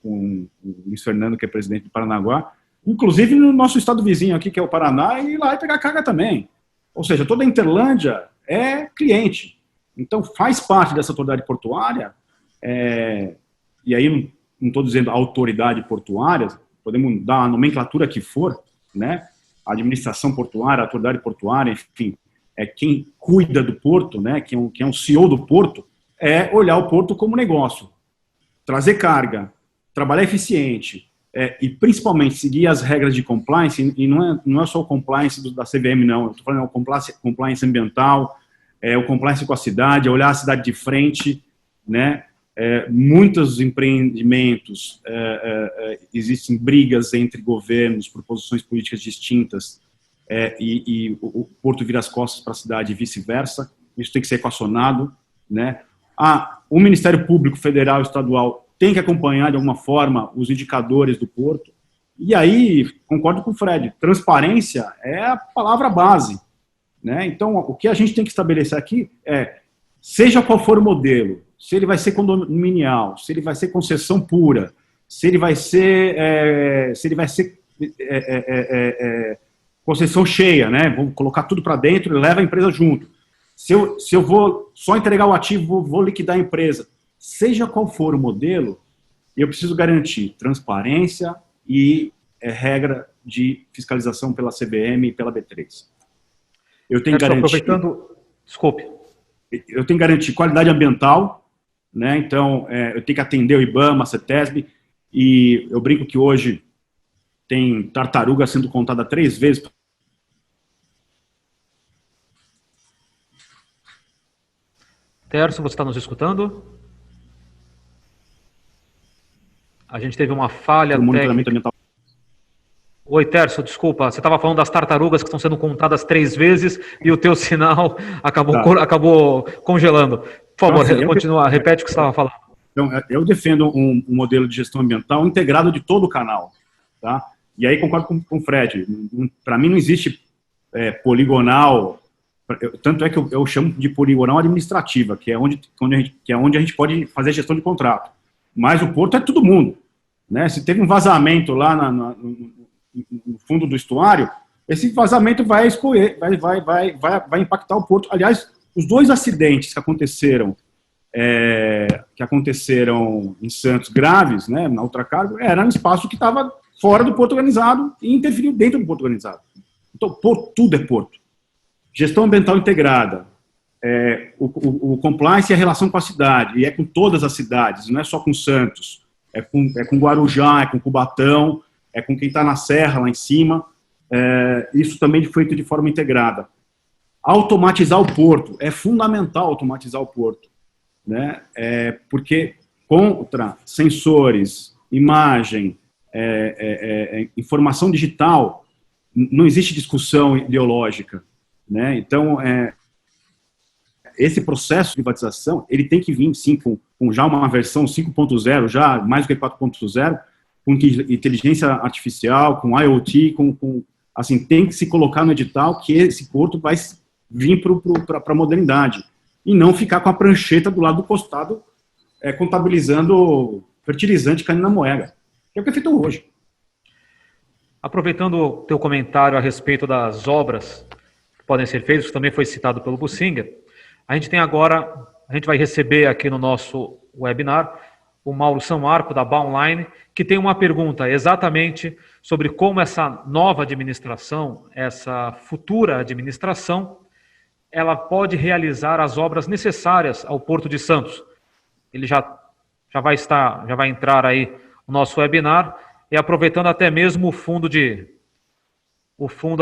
o Luiz Fernando, que é presidente do Paranaguá, inclusive no nosso estado vizinho aqui, que é o Paraná, e lá pegar carga também. Ou seja, toda a Interlândia é cliente. Então, faz parte dessa autoridade portuária, e aí não estou dizendo autoridade portuária, podemos dar a nomenclatura que for, né? A administração portuária, a autoridade portuária, enfim, quem cuida do porto, né? Quem é o CEO do porto, olhar o porto como negócio, trazer carga, trabalhar eficiente, e principalmente seguir as regras de compliance, e não é só o compliance da CVM, não, eu estou falando compliance ambiental, o compliance com a cidade, olhar a cidade de frente, né? Muitos empreendimentos, existem brigas entre governos por posições políticas distintas, e o porto vira as costas para a cidade e vice-versa. Isso tem que ser equacionado, né? O Ministério Público Federal e Estadual tem que acompanhar de alguma forma os indicadores do porto. E aí, concordo com o Fred, transparência é a palavra base, né? Então, o que a gente tem que estabelecer aqui seja qual for o modelo, se ele vai ser condominial, se ele vai ser concessão pura, se ele vai ser, concessão cheia, né? Vou colocar tudo para dentro e leva a empresa junto. Se eu vou só entregar o ativo, vou liquidar a empresa. Seja qual for o modelo, eu preciso garantir transparência e regra de fiscalização pela CVM e pela B3. Eu tenho que garantir... Desculpe. Eu tenho que garantir qualidade ambiental, né? Então, eu tenho que atender o IBAMA, a CETESB, e eu brinco que hoje tem tartaruga sendo contada 3 vezes. Tércio, você está nos escutando? A gente teve uma falha técnica. Oi, Tércio, desculpa. Você estava falando das tartarugas que estão sendo contadas 3 vezes e o teu sinal acabou congelando. Por favor, continua. Repete o que você estava falando. Então, eu defendo um modelo de gestão ambiental integrado de todo o canal, tá? E aí concordo com o Fred. Para mim não existe poligonal, tanto é que eu chamo de poligonal administrativa, que é onde a gente pode fazer gestão de contrato. Mas o porto é todo mundo, né? Se teve um vazamento lá no fundo do estuário, esse vazamento vai impactar o porto. Aliás, os 2 acidentes que aconteceram em Santos graves, né, na Ultracargo, era um espaço que estava fora do porto organizado e interferiu dentro do porto organizado. Então, tudo é porto. Gestão ambiental integrada, o compliance e a relação com a cidade, e com todas as cidades, não é só com Santos, com Guarujá, com Cubatão, com quem está na serra lá em cima, isso também foi feito de forma integrada. Automatizar o porto, é fundamental automatizar o porto, né? Porque contra sensores, imagem, informação digital, não existe discussão ideológica, né? Então, esse processo de privatização, ele tem que vir, sim, com já uma versão 5.0, já mais do que 4.0, com inteligência artificial, com IoT, assim, tem que se colocar no edital que esse porto vai vir para a modernidade e não ficar com a prancheta do lado do costado contabilizando fertilizante caindo na moeda, que é o que é feito hoje. Aproveitando o teu comentário a respeito das obras que podem ser feitas, que também foi citado pelo Bussinger, a gente vai receber aqui no nosso webinar o Mauro Sammarco, da BA Online, que tem uma pergunta exatamente sobre como essa nova administração, essa futura administração, ela pode realizar as obras necessárias ao Porto de Santos. Ele já vai entrar aí o nosso webinar, e aproveitando até mesmo o fundo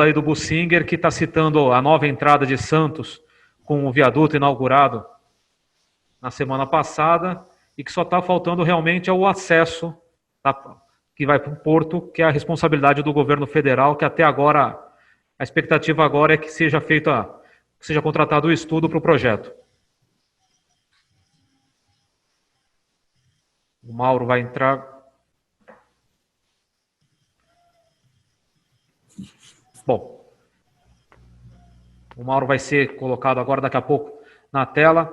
aí do Bussinger, que está citando a nova entrada de Santos, com o viaduto inaugurado na semana passada, e que só está faltando realmente o acesso que vai para o Porto, que é a responsabilidade do governo federal, que até agora, a expectativa agora é que seja contratado o estudo para o projeto. O Mauro vai entrar. Bom, o Mauro vai ser colocado agora, daqui a pouco, na tela.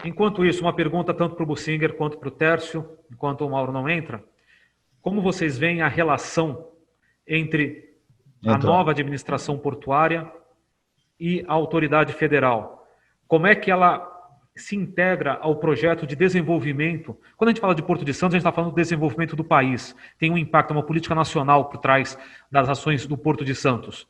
Enquanto isso, uma pergunta tanto para o Bussinger quanto para o Tércio, enquanto o Mauro não entra. Como vocês veem a relação entre a nova administração portuária e a autoridade federal? Como é que ela se integra ao projeto de desenvolvimento? Quando a gente fala de Porto de Santos, a gente está falando do desenvolvimento do país. Tem um impacto, uma política nacional por trás das ações do Porto de Santos.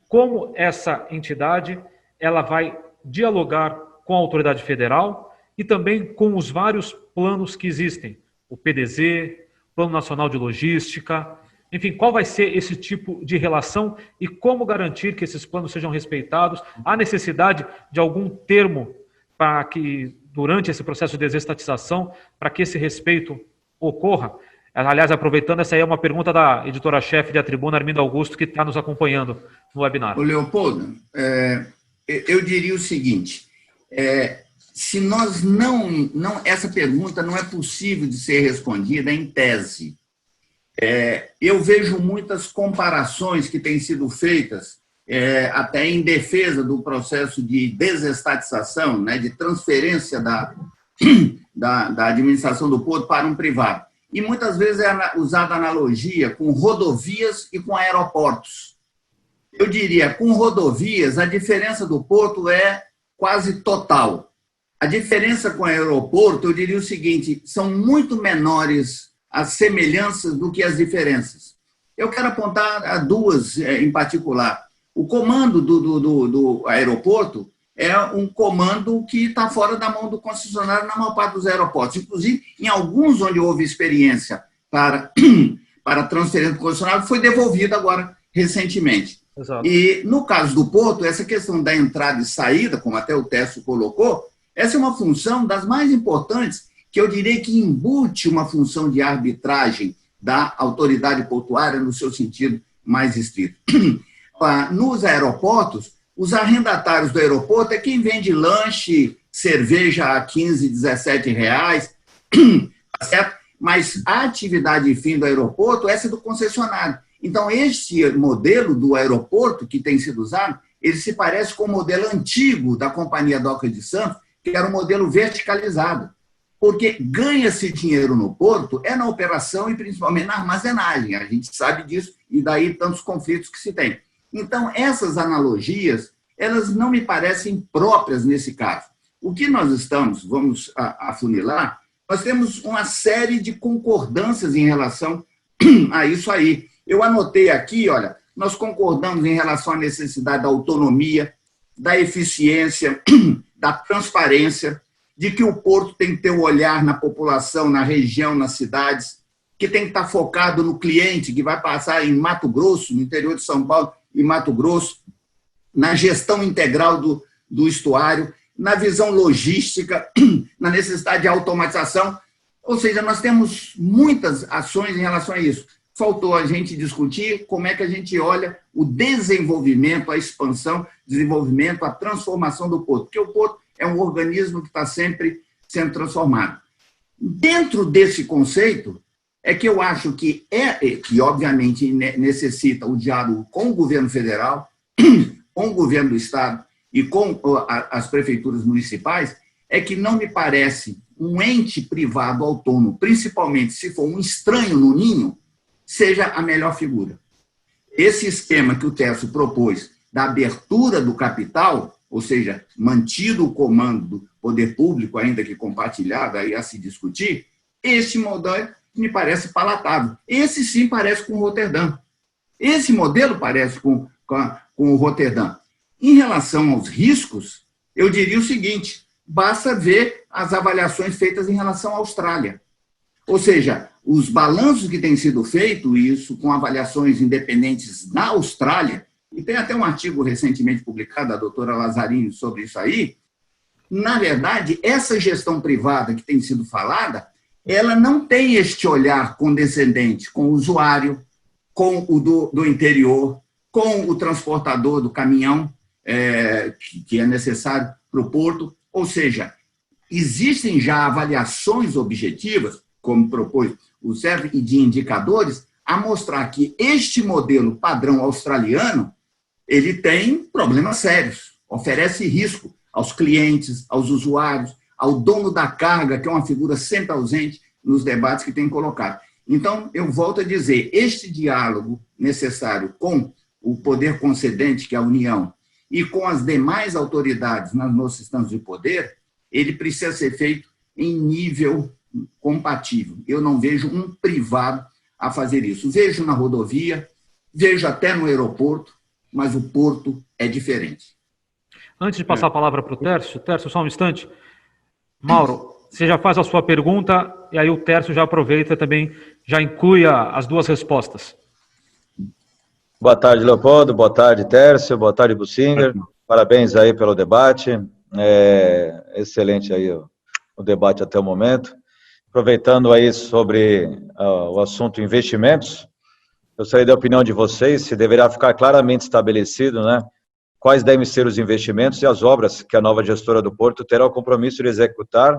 Como essa entidade ela vai dialogar com a autoridade federal e também com os vários planos que existem? O PDZ, Plano Nacional de Logística, enfim, qual vai ser esse tipo de relação e como garantir que esses planos sejam respeitados? Há necessidade de algum termo para que, durante esse processo de desestatização, para que esse respeito ocorra? Aliás, aproveitando, essa aí é uma pergunta da editora-chefe da Tribuna, Arminda Augusto, que está nos acompanhando no webinar. Ô, Leopoldo, eu diria o seguinte, se nós essa pergunta não é possível de ser respondida em tese. Eu vejo muitas comparações que têm sido feitas até em defesa do processo de desestatização, né, de transferência da administração do porto para um privado. E muitas vezes é usada analogia com rodovias e com aeroportos. Eu diria, com rodovias, a diferença do porto é quase total. A diferença com o aeroporto, eu diria o seguinte, são muito menores as semelhanças do que as diferenças. Eu quero apontar duas em particular. O comando do aeroporto é um comando que está fora da mão do concessionário na maior parte dos aeroportos. Inclusive, em alguns onde houve experiência para transferência do concessionário, foi devolvido agora recentemente. Exato. E, no caso do porto, essa questão da entrada e saída, como até o Tércio colocou, essa é uma função das mais importantes, que eu diria que embute uma função de arbitragem da autoridade portuária no seu sentido mais estrito. Nos aeroportos, os arrendatários do aeroporto é quem vende lanche, cerveja a 15, 17 reais, certo? Mas a atividade fim do aeroporto, essa é do concessionário. Então, este modelo do aeroporto que tem sido usado, ele se parece com o modelo antigo da Companhia Docas de Santos, que era um modelo verticalizado. Porque ganha-se dinheiro no porto na operação e principalmente na armazenagem. A gente sabe disso e daí tantos conflitos que se tem. Então, essas analogias, elas não me parecem próprias nesse caso. O que nós vamos afunilar, nós temos uma série de concordâncias em relação a isso aí. Eu anotei aqui, olha, nós concordamos em relação à necessidade da autonomia, da eficiência, da transparência, de que o porto tem que ter o olhar na população, na região, nas cidades, que tem que estar focado no cliente que vai passar em Mato Grosso, no interior de São Paulo e Mato Grosso, na gestão integral do estuário, na visão logística, na necessidade de automatização. Ou seja, nós temos muitas ações em relação a isso. Faltou a gente discutir como é que a gente olha o desenvolvimento, a expansão, desenvolvimento, a transformação do porto, porque o porto é um organismo que está sempre sendo transformado. Dentro desse conceito, é que eu acho que obviamente necessita o diálogo com o governo federal, com o governo do estado e com as prefeituras municipais, é que não me parece um ente privado autônomo, principalmente se for um estranho no ninho, seja a melhor figura. Esse esquema que o Tércio propôs da abertura do capital, ou seja, mantido o comando do poder público, ainda que compartilhado, aí a se discutir, esse modelo me parece palatável. Esse sim parece com o Roterdã. Esse modelo parece com o Roterdã. Em relação aos riscos, eu diria o seguinte, basta ver as avaliações feitas em relação à Austrália. Ou seja, os balanços que têm sido feitos, isso com avaliações independentes na Austrália, e tem até um artigo recentemente publicado da doutora Lazzarini sobre isso aí, na verdade, essa gestão privada que tem sido falada, ela não tem este olhar condescendente com o usuário, com o do interior, com o transportador do caminhão, que é necessário para o porto. Ou seja, existem já avaliações objetivas, como propôs o CERV, e de indicadores, a mostrar que este modelo padrão australiano, ele tem problemas sérios, oferece risco aos clientes, aos usuários, ao dono da carga, que é uma figura sempre ausente nos debates que tem colocado. Então, eu volto a dizer, este diálogo necessário com o poder concedente, que é a União, e com as demais autoridades nas nossas instâncias de poder, ele precisa ser feito em nível compatível. Eu não vejo um privado a fazer isso. Vejo na rodovia, vejo até no aeroporto, mas o porto é diferente. Antes de passar a palavra para o Tércio, só um instante. Mauro, você já faz a sua pergunta e aí o Tércio já aproveita também, já inclui as duas respostas. Boa tarde, Leopoldo. Boa tarde, Tércio. Boa tarde, Bussinger. Parabéns aí pelo debate. Excelente aí o debate até o momento. Aproveitando aí sobre o assunto investimentos, gostaria da opinião de vocês, se deverá ficar claramente estabelecido, né, quais devem ser os investimentos e as obras que a nova gestora do Porto terá o compromisso de executar,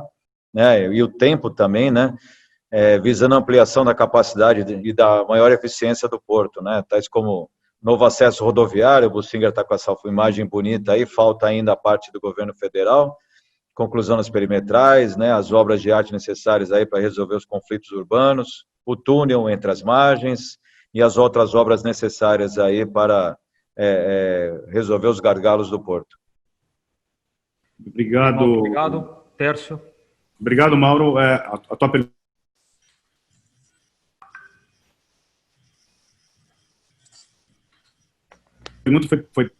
né, e o tempo também, né, visando a ampliação da capacidade e da maior eficiência do Porto, né, tais como novo acesso rodoviário. O Bussinger está com essa imagem bonita aí, falta ainda a parte do governo federal, conclusão das perimetrais, né, as obras de arte necessárias aí para resolver os conflitos urbanos, o túnel entre as margens e as outras obras necessárias aí para resolver os gargalos do Porto. Obrigado. Obrigado, Tércio. Obrigado, Mauro. A tua pergunta foi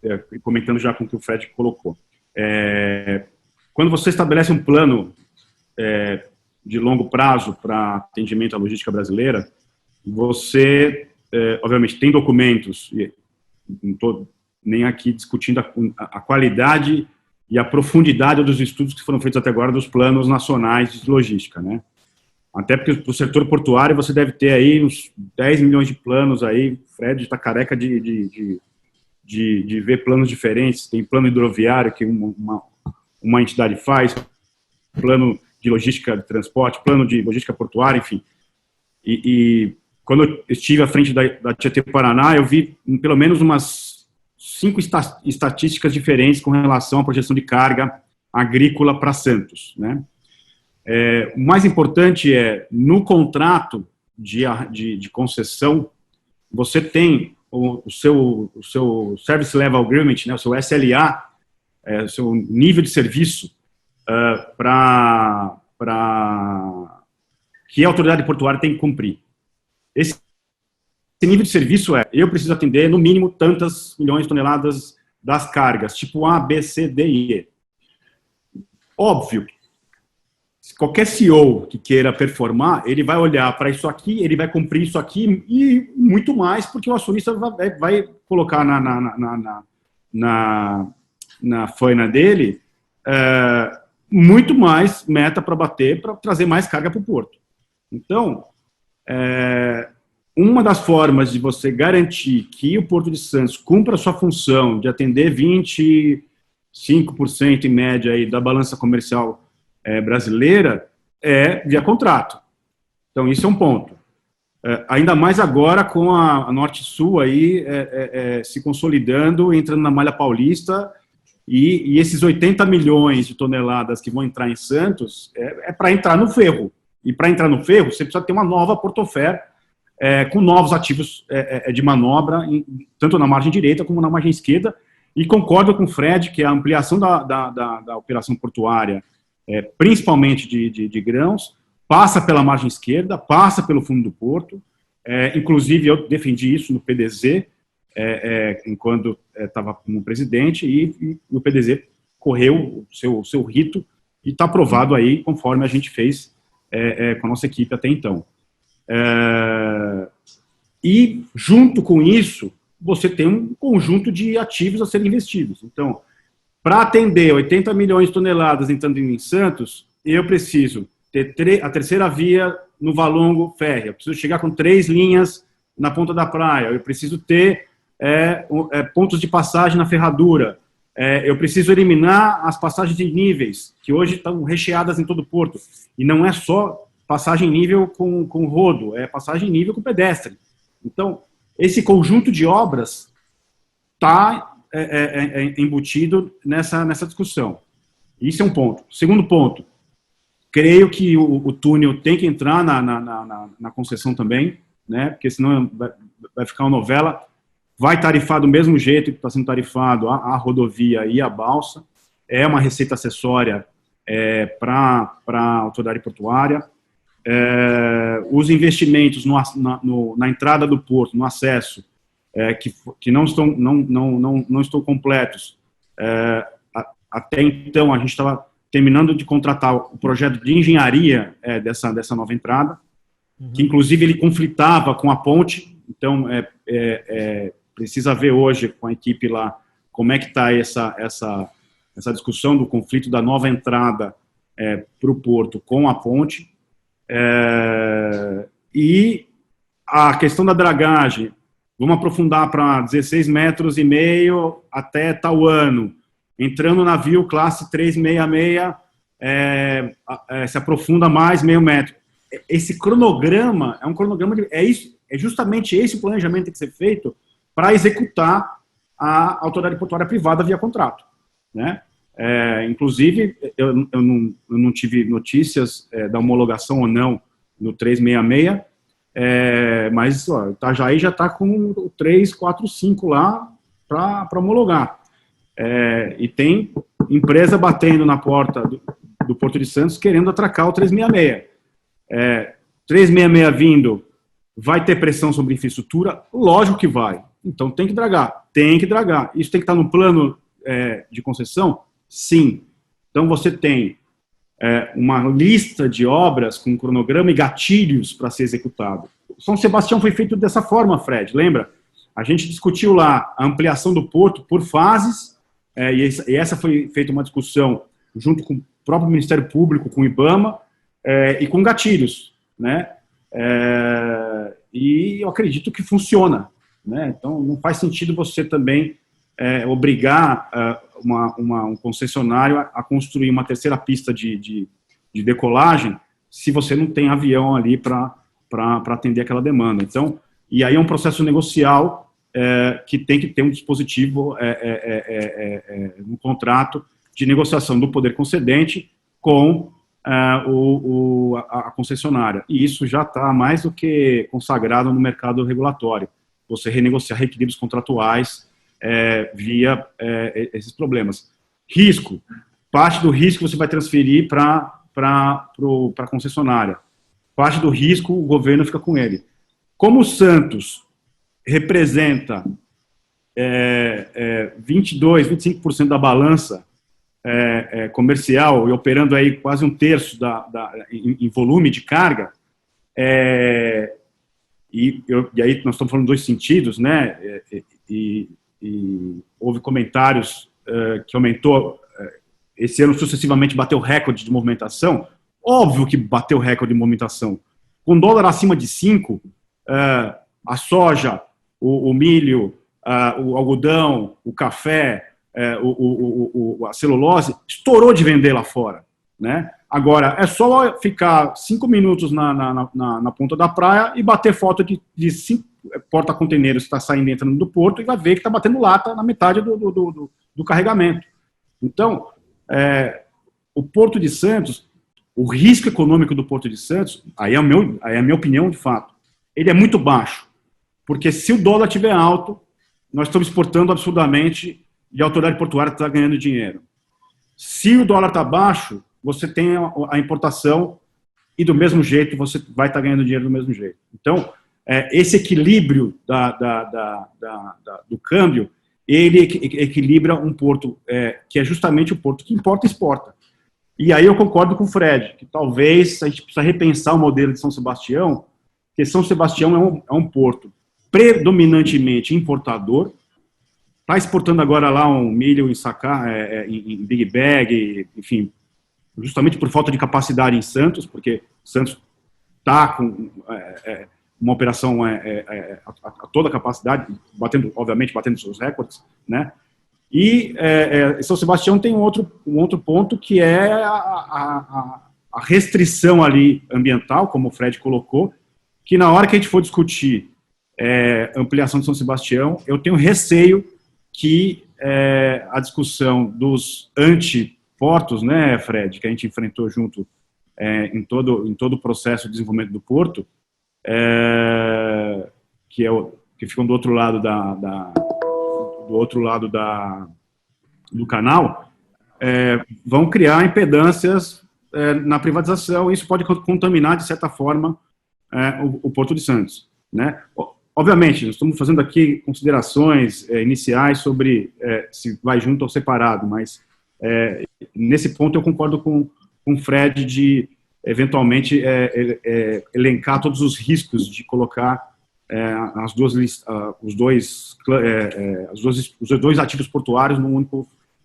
comentando já com o que o Fred colocou. Quando você estabelece um plano de longo prazo para atendimento à logística brasileira, você, obviamente, tem documentos, não estou nem aqui discutindo a qualidade e a profundidade dos estudos que foram feitos até agora dos planos nacionais de logística, né? Até porque para o setor portuário você deve ter aí uns 10 milhões de planos aí. O Fred está careca de ver planos diferentes. Tem plano hidroviário que uma entidade faz, plano de logística de transporte, plano de logística portuária, enfim. E quando eu estive à frente da Tietê Paraná, eu vi pelo menos umas 5 estatísticas diferentes com relação à projeção de carga agrícola para Santos, né? O mais importante no contrato de concessão, você tem o seu Service Level Agreement, né, o seu SLA, o seu nível de serviço que a autoridade portuária tem que cumprir. Esse nível de serviço eu preciso atender no mínimo tantas milhões de toneladas das cargas, tipo A, B, C, D e E. Óbvio, qualquer CEO que queira performar, ele vai olhar para isso aqui, ele vai cumprir isso aqui e muito mais, porque o acionista vai colocar na faina dele muito mais meta para bater, para trazer mais carga para o porto. Então, uma das formas de você garantir que o Porto de Santos cumpra a sua função de atender 25% em média aí da balança comercial brasileira via contrato. Então, isso é um ponto. Ainda mais agora com a Norte-Sul aí se consolidando, entrando na malha paulista, e esses 80 milhões de toneladas que vão entrar em Santos para entrar no ferro. E para entrar no ferro, você precisa ter uma nova Portofer com novos ativos de manobra, tanto na margem direita como na margem esquerda. E concordo com o Fred que a ampliação da operação portuária, principalmente de grãos, passa pela margem esquerda, passa pelo fundo do porto. Inclusive, eu defendi isso no PDZ, enquanto estava como presidente, e o PDZ correu o seu rito e está aprovado aí, conforme a gente fez com a nossa equipe até então. E, junto com isso, você tem um conjunto de ativos a serem investidos. Então, para atender 80 milhões de toneladas entrando em Santos, eu preciso ter a terceira via no Valongo Férrea, eu preciso chegar com 3 linhas na ponta da praia, eu preciso ter pontos de passagem na ferradura, eu preciso eliminar as passagens de níveis, que hoje estão recheadas em todo o porto, e não é só passagem nível com rodo, é passagem nível com pedestre. Então, esse conjunto de obras está embutido nessa discussão. Isso é um ponto. Segundo ponto, creio que o túnel tem que entrar na concessão também, né? Porque senão vai ficar uma novela. Vai tarifar do mesmo jeito que está sendo tarifado a rodovia e a balsa. É uma receita acessória para a autoridade portuária. Os investimentos na entrada do porto, no acesso, que não estão completos. Até então, a gente estava terminando de contratar o projeto de engenharia dessa nova entrada, que inclusive ele conflitava com a ponte. Então, precisa ver hoje com a equipe lá como é que está essa discussão do conflito da nova entrada para o porto com a ponte. E a questão da dragagem, vamos aprofundar para 16,5 metros até tal ano, entrando no navio classe 366, se aprofunda mais meio metro. Esse cronograma é um cronograma é justamente esse o planejamento que tem que ser feito para executar a autoridade portuária privada via contrato, né? Inclusive, eu não tive notícias da homologação ou não no 366, mas o Itajaí já está com o 345 lá para homologar. E tem empresa batendo na porta do Porto de Santos querendo atracar o 366. 366 vindo, vai ter pressão sobre infraestrutura? Lógico que vai. Então tem que dragar. Isso tem que estar no plano de concessão? Sim. Então você tem uma lista de obras com cronograma e gatilhos para ser executado. São Sebastião foi feito dessa forma, Fred, lembra? A gente discutiu lá a ampliação do porto por fases, e essa foi feita uma discussão junto com o próprio Ministério Público, com o IBAMA, e com gatilhos, né? E eu acredito que funciona, né? Então não faz sentido você também obrigar um concessionário a construir uma terceira pista de decolagem se você não tem avião ali para atender aquela demanda. Então, e aí é um processo negocial que tem que ter um dispositivo no contrato de negociação do poder concedente com a concessionária. E isso já está mais do que consagrado no mercado regulatório. Você renegociar reequilíbrios contratuais via esses problemas. Risco. Parte do risco você vai transferir para a concessionária. Parte do risco o governo fica com ele. Como o Santos representa 25% da balança comercial e operando aí quase 1/3 em volume de carga, e aí nós estamos falando em 2 sentidos, né? E houve comentários que aumentou, esse ano sucessivamente bateu recorde de movimentação. Óbvio que bateu recorde de movimentação. Com dólar acima de 5, a soja, o milho, o algodão, o café, a celulose, estourou de vender lá fora, né? Agora, é só ficar 5 minutos na ponta da praia e bater foto de 5 porta-conteneiros que está saindo e entrando do porto e vai ver que está batendo lata na metade do carregamento. Então, o Porto de Santos, o risco econômico do Porto de Santos, aí é a minha opinião de fato, ele é muito baixo, porque se o dólar estiver alto, nós estamos exportando absurdamente e a autoridade portuária está ganhando dinheiro. Se o dólar está baixo, você tem a importação e do mesmo jeito você vai estar ganhando dinheiro do mesmo jeito. Então, esse equilíbrio do câmbio, ele equilibra um porto que é justamente o porto que importa e exporta. E aí eu concordo com o Fred, que talvez a gente precisa repensar o modelo de São Sebastião, porque São Sebastião é um porto predominantemente importador, está exportando agora lá um milho em Big Bag, enfim, justamente por falta de capacidade em Santos, porque Santos está com uma operação a toda capacidade, obviamente batendo seus recordes, né? E São Sebastião tem um outro ponto, que é a restrição ali ambiental, como o Fred colocou, que na hora que a gente for discutir ampliação de São Sebastião, eu tenho receio que a discussão dos antiportos, né, Fred, que a gente enfrentou junto em todo o processo de desenvolvimento do porto, que ficam do outro lado do canal, vão criar impedâncias na privatização, e isso pode contaminar, de certa forma, o Porto de Santos, né? Obviamente, nós estamos fazendo aqui considerações iniciais sobre se vai junto ou separado, mas nesse ponto eu concordo com o Fred de, eventualmente, elencar todos os riscos de colocar os dois ativos portuários no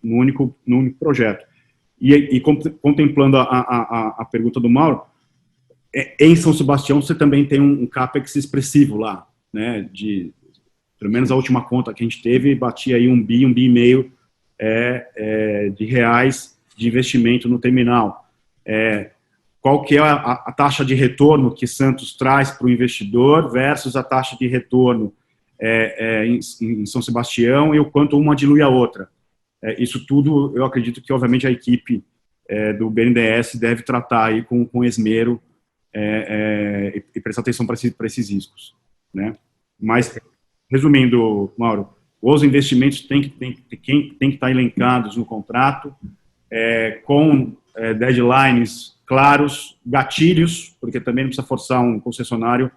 único projeto. E contemplando a pergunta do Mauro, em São Sebastião você também tem um CAPEX expressivo lá, né, pelo menos a última conta que a gente teve, batia aí 1 bi e meio de reais de investimento no terminal. Qual que é a taxa de retorno que Santos traz para o investidor versus a taxa de retorno em São Sebastião, e o quanto uma dilui a outra. Isso tudo, eu acredito que, obviamente, a equipe do BNDES deve tratar aí com esmero e prestar atenção para esses riscos, né? Mas, resumindo, Mauro, os investimentos têm que estar elencados no contrato, com deadlines claros, gatilhos, porque também não precisa forçar um concessionário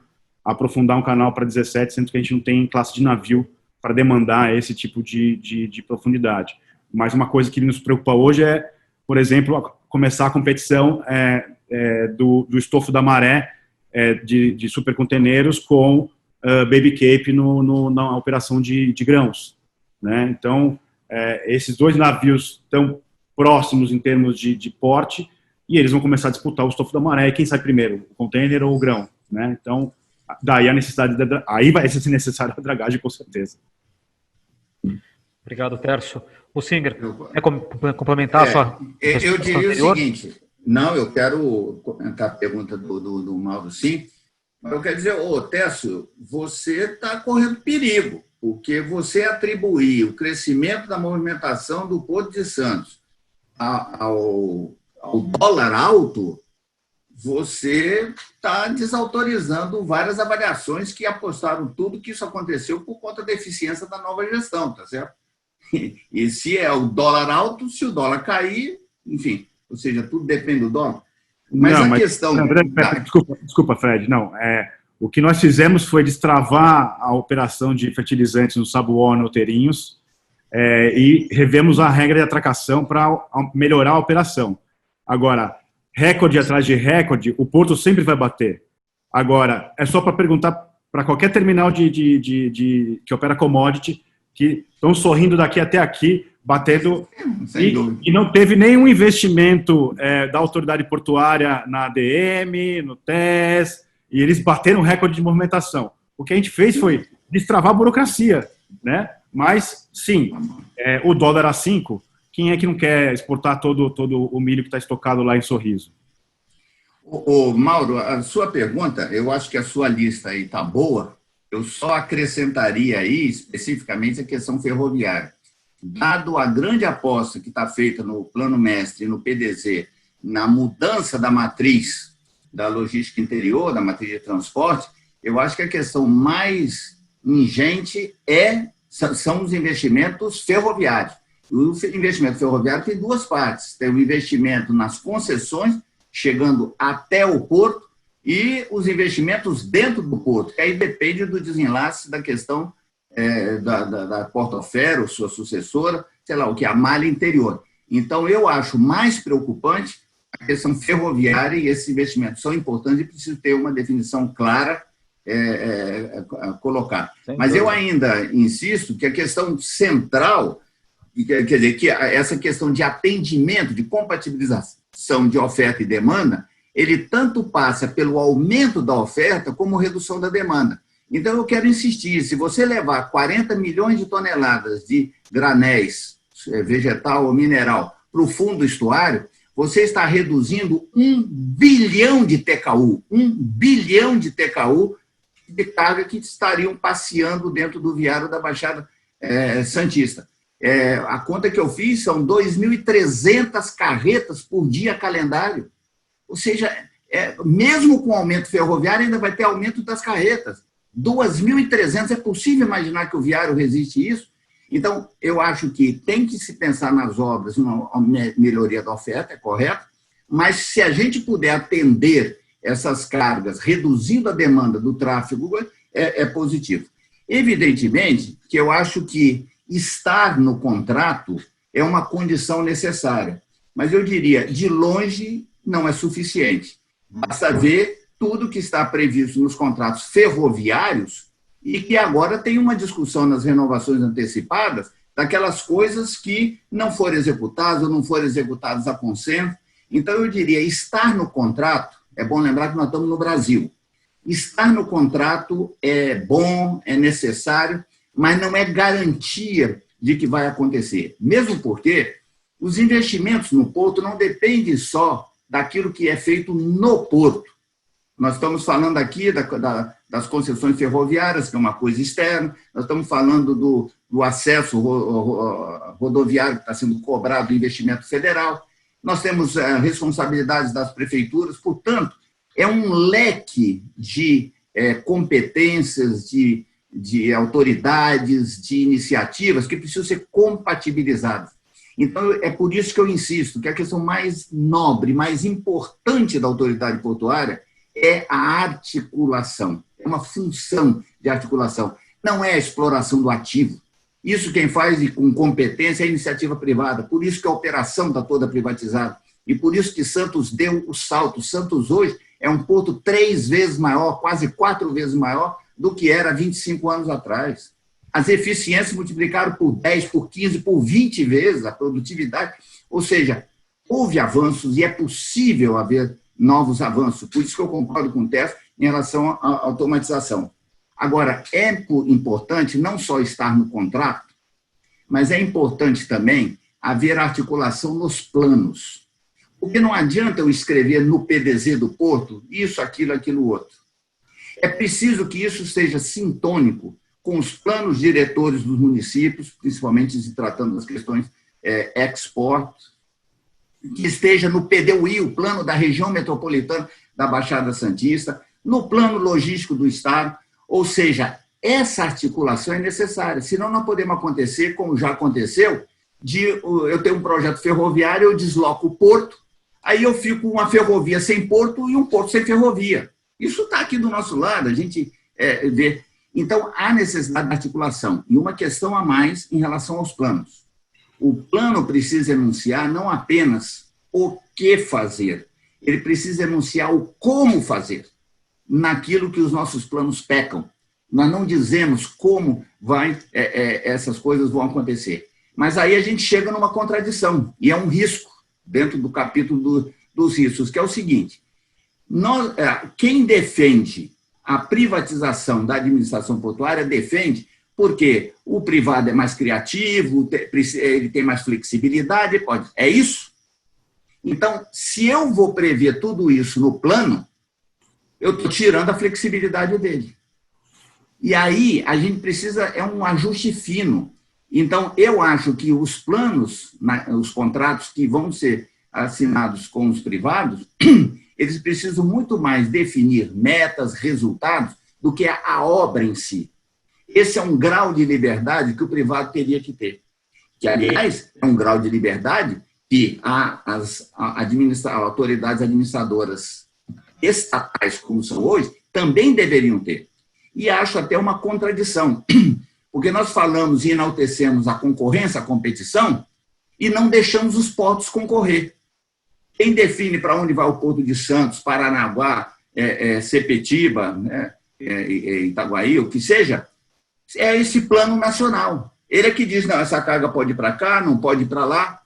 a aprofundar um canal para 17, sendo que a gente não tem classe de navio para demandar esse tipo de profundidade. Mas uma coisa que nos preocupa hoje é, por exemplo, começar a competição do estofo da Maré, de superconteneiros com Baby Cape na operação de grãos, né? Então, esses dois navios estão próximos em termos de porte, e eles vão começar a disputar o estofo da Maré, e quem sai primeiro, o container ou o grão, né? Então, daí a necessidade, aí vai ser necessária a dragagem, com certeza. Obrigado, Tércio. O Singer, quer complementar a sua eu diria anterior? o seguinte, não, eu quero comentar a pergunta do Mauro, sim, mas eu quero dizer, Tércio, você está correndo perigo, porque você atribuir o crescimento da movimentação do Porto de Santos ao dólar alto, você está desautorizando várias avaliações que apostaram tudo que isso aconteceu por conta da eficiência da nova gestão, tá certo? E se é o dólar alto, se o dólar cair, enfim, ou seja, tudo depende do dólar. Mas questão... Não, desculpa, Fred, não. O que nós fizemos foi destravar a operação de fertilizantes no Sabuó, no Outeirinhos, e revemos a regra de atracação para melhorar a operação. Agora, recorde atrás de recorde, o Porto sempre vai bater. Agora, é só para perguntar para qualquer terminal que opera commodity, que estão sorrindo daqui até aqui, batendo, e não teve nenhum investimento da autoridade portuária na ADM, no TES, e eles bateram recorde de movimentação. O que a gente fez foi destravar a burocracia, né? Mas, sim, o dólar a 5, quem é que não quer exportar todo o milho que está estocado lá em Sorriso? Mauro, a sua pergunta, eu acho que a sua lista aí está boa, eu só acrescentaria aí, especificamente, a questão ferroviária. Dado a grande aposta que está feita no Plano Mestre e no PDZ, na mudança da matriz da logística interior, da matriz de transporte, eu acho que a questão mais ingente são os investimentos ferroviários. O investimento ferroviário tem duas partes. Tem o investimento nas concessões, chegando até o porto, e os investimentos dentro do porto, que aí depende do desenlace da questão da Portofero, sua sucessora, sei lá, o que é a malha interior. Então, eu acho mais preocupante a questão ferroviária, e esses investimentos são importantes e preciso ter uma definição clara colocar. Mas eu ainda insisto que a questão central, quer dizer, que essa questão de atendimento, de compatibilização de oferta e demanda, ele tanto passa pelo aumento da oferta como redução da demanda. Então, eu quero insistir, se você levar 40 milhões de toneladas de granéis, vegetal ou mineral, para o fundo do estuário, você está reduzindo 1 bilhão de TKU, 1 bilhão de TKU de carga que estariam passeando dentro do viário da Baixada Santista. A conta que eu fiz são 2.300 carretas por dia calendário. Ou seja, mesmo com o aumento ferroviário, ainda vai ter aumento das carretas. 2.300, é possível imaginar que o viário resiste isso? Então, eu acho que tem que se pensar nas obras, uma melhoria da oferta, é correto, mas se a gente puder atender essas cargas, reduzindo a demanda do tráfego, é positivo. Evidentemente que eu acho que estar no contrato é uma condição necessária, mas eu diria, de longe, não é suficiente. Basta ver tudo que está previsto nos contratos ferroviários e que agora tem uma discussão nas renovações antecipadas daquelas coisas que não foram executadas ou não foram executadas a consenso. Então, eu diria, estar no contrato, é bom lembrar que nós estamos no Brasil, estar no contrato é bom, é necessário, mas não é garantia de que vai acontecer. Mesmo porque os investimentos no porto não dependem só daquilo que é feito no porto. Nós estamos falando aqui das concessões ferroviárias, que é uma coisa externa, nós estamos falando do acesso rodoviário que está sendo cobrado do investimento federal, nós temos responsabilidades das prefeituras, portanto, é um leque de competências, de autoridades, de iniciativas que precisam ser compatibilizadas. Então, é por isso que eu insisto que a questão mais nobre, mais importante da autoridade portuária é a articulação, é uma função de articulação, não é a exploração do ativo. Isso quem faz com competência é a iniciativa privada, por isso que a operação está toda privatizada, e por isso que Santos deu o salto. Santos hoje é um porto 3 vezes maior, quase 4 vezes maior do que era 25 anos atrás. As eficiências multiplicaram por 10, por 15, por 20 vezes a produtividade, ou seja, houve avanços e é possível haver novos avanços. Por isso que eu concordo com o Tércio em relação à automatização. Agora, é importante não só estar no contrato, mas é importante também haver articulação nos planos. Porque não adianta eu escrever no PDZ do Porto isso, aquilo, outro. É preciso que isso seja sintônico com os planos diretores dos municípios, principalmente se tratando das questões export, que esteja no PDUI, o plano da região metropolitana da Baixada Santista, no plano logístico do Estado, ou seja, essa articulação é necessária, senão não podemos acontecer, como já aconteceu, eu tenho um projeto ferroviário, eu desloco o porto, aí eu fico com uma ferrovia sem porto e um porto sem ferrovia. Isso está aqui do nosso lado, a gente vê. Então, há necessidade de articulação. E uma questão a mais em relação aos planos. O plano precisa enunciar não apenas o que fazer, ele precisa enunciar o como fazer, naquilo que os nossos planos pecam. Nós não dizemos como essas coisas vão acontecer. Mas aí a gente chega numa contradição, e é um risco, dentro do capítulo dos riscos, que é o seguinte: quem defende a privatização da administração portuária defende porque o privado é mais criativo, ele tem mais flexibilidade, pode. É isso? Então, se eu vou prever tudo isso no plano, eu estou tirando a flexibilidade dele. E aí a gente precisa, um ajuste fino. Então, eu acho que os planos, os contratos que vão ser assinados com os privados, eles precisam muito mais definir metas, resultados, do que a obra em si. Esse é um grau de liberdade que o privado teria que ter. Que, aliás, é um grau de liberdade que as autoridades administradoras estatais, como são hoje, também deveriam ter. E acho até uma contradição, porque nós falamos e enaltecemos a concorrência, a competição, e não deixamos os portos concorrer. Quem define para onde vai o Porto de Santos, Paranaguá, Sepetiba, né, Itaguaí, o que seja, é esse plano nacional. Ele é que diz, não, essa carga pode ir para cá, não pode ir para lá.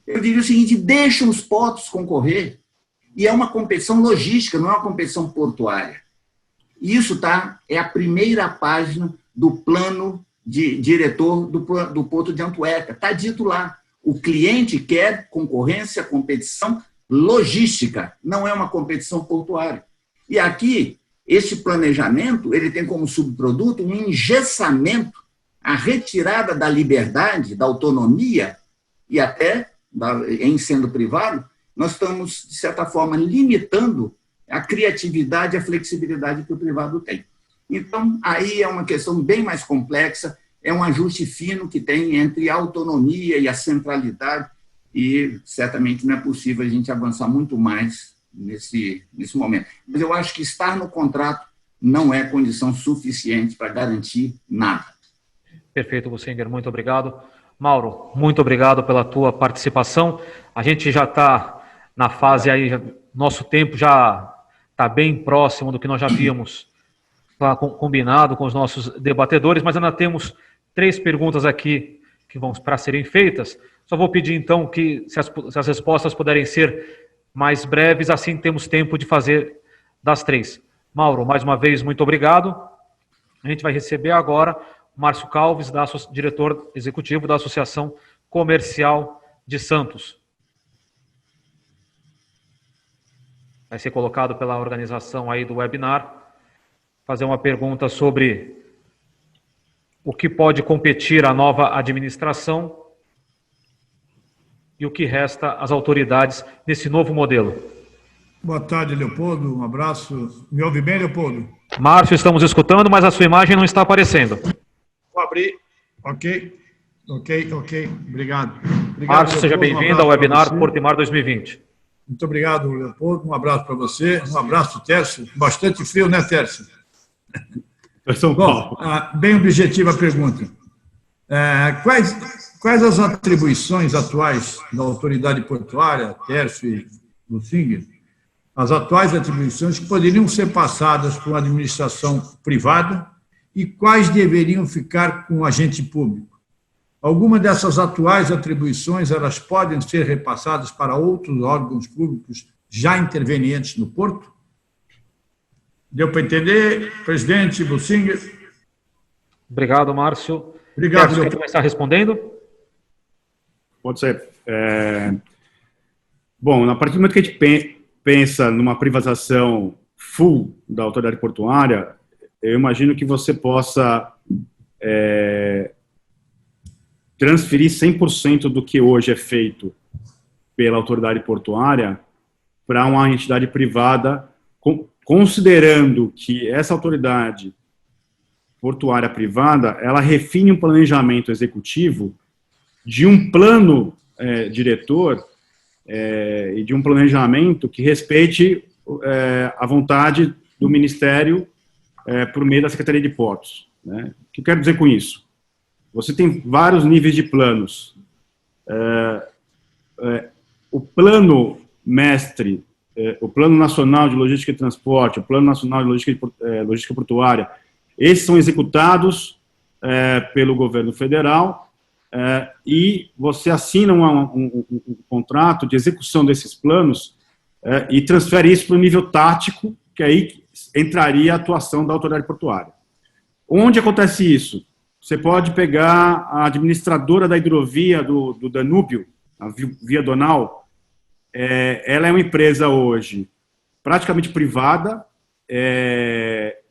Eu diria o seguinte, deixa os portos concorrer. E é uma competição logística, não é uma competição portuária. Isso é a primeira página do plano diretor do Porto de Antuérpia. Está dito lá. O cliente quer concorrência, competição logística, não é uma competição portuária. E aqui, esse planejamento, ele tem como subproduto um engessamento, a retirada da liberdade, da autonomia, e até, em sendo privado, nós estamos, de certa forma, limitando a criatividade e a flexibilidade que o privado tem. Então, aí é uma questão bem mais complexa, é um ajuste fino que tem entre a autonomia e a centralidade, e certamente não é possível a gente avançar muito mais nesse momento. Mas eu acho que estar no contrato não é condição suficiente para garantir nada. Perfeito, Bussinger, muito obrigado. Mauro, muito obrigado pela tua participação. A gente já está na fase aí, nosso tempo já está bem próximo do que nós já havíamos combinado com os nossos debatedores, mas ainda temos 3 perguntas aqui que vão para serem feitas. Só vou pedir, então, que se as respostas puderem ser mais breves, assim temos tempo de fazer das 3. Mauro, mais uma vez, muito obrigado. A gente vai receber agora o Márcio Calves, diretor executivo da Associação Comercial de Santos. Vai ser colocado pela organização aí do webinar, fazer uma pergunta sobre o que pode competir à nova administração e o que resta às autoridades nesse novo modelo. Boa tarde, Leopoldo. Um abraço. Me ouve bem, Leopoldo? Márcio, estamos escutando, mas a sua imagem não está aparecendo. Vou abrir. Ok. Obrigado. Márcio, seja bem-vindo ao webinar Portimar 2020. Muito obrigado, Leopoldo. Um abraço para você. Um abraço, Tércio. Bastante frio, né, Tércio? Bom, bem objetiva a pergunta. Quais as atribuições atuais da autoridade portuária, Tércio e Bussinger, as atuais atribuições que poderiam ser passadas por uma administração privada e quais deveriam ficar com o agente público? Alguma dessas atuais atribuições, elas podem ser repassadas para outros órgãos públicos já intervenientes no Porto? Deu para entender, presidente Bussinger? Obrigado, Márcio. Obrigado, Quer começar respondendo? Pode ser. Bom, a partir do momento que a gente pensa numa privatização full da autoridade portuária, eu imagino que você possa transferir 100% do que hoje é feito pela autoridade portuária para uma entidade privada, considerando que essa autoridade portuária privada, ela refine um planejamento executivo de um plano diretor e de um planejamento que respeite a vontade do Ministério por meio da Secretaria de Portos. Né? O que eu quero dizer com isso? Você tem vários níveis de planos. O plano mestre, o Plano Nacional de Logística e Transporte, o Plano Nacional de Logística Portuária, esses são executados pelo governo federal e você assina um contrato de execução desses planos e transfere isso para o nível tático, que aí entraria a atuação da autoridade portuária. Onde acontece isso? Você pode pegar a administradora da hidrovia do Danúbio, a Via Donal. Ela é uma empresa hoje praticamente privada,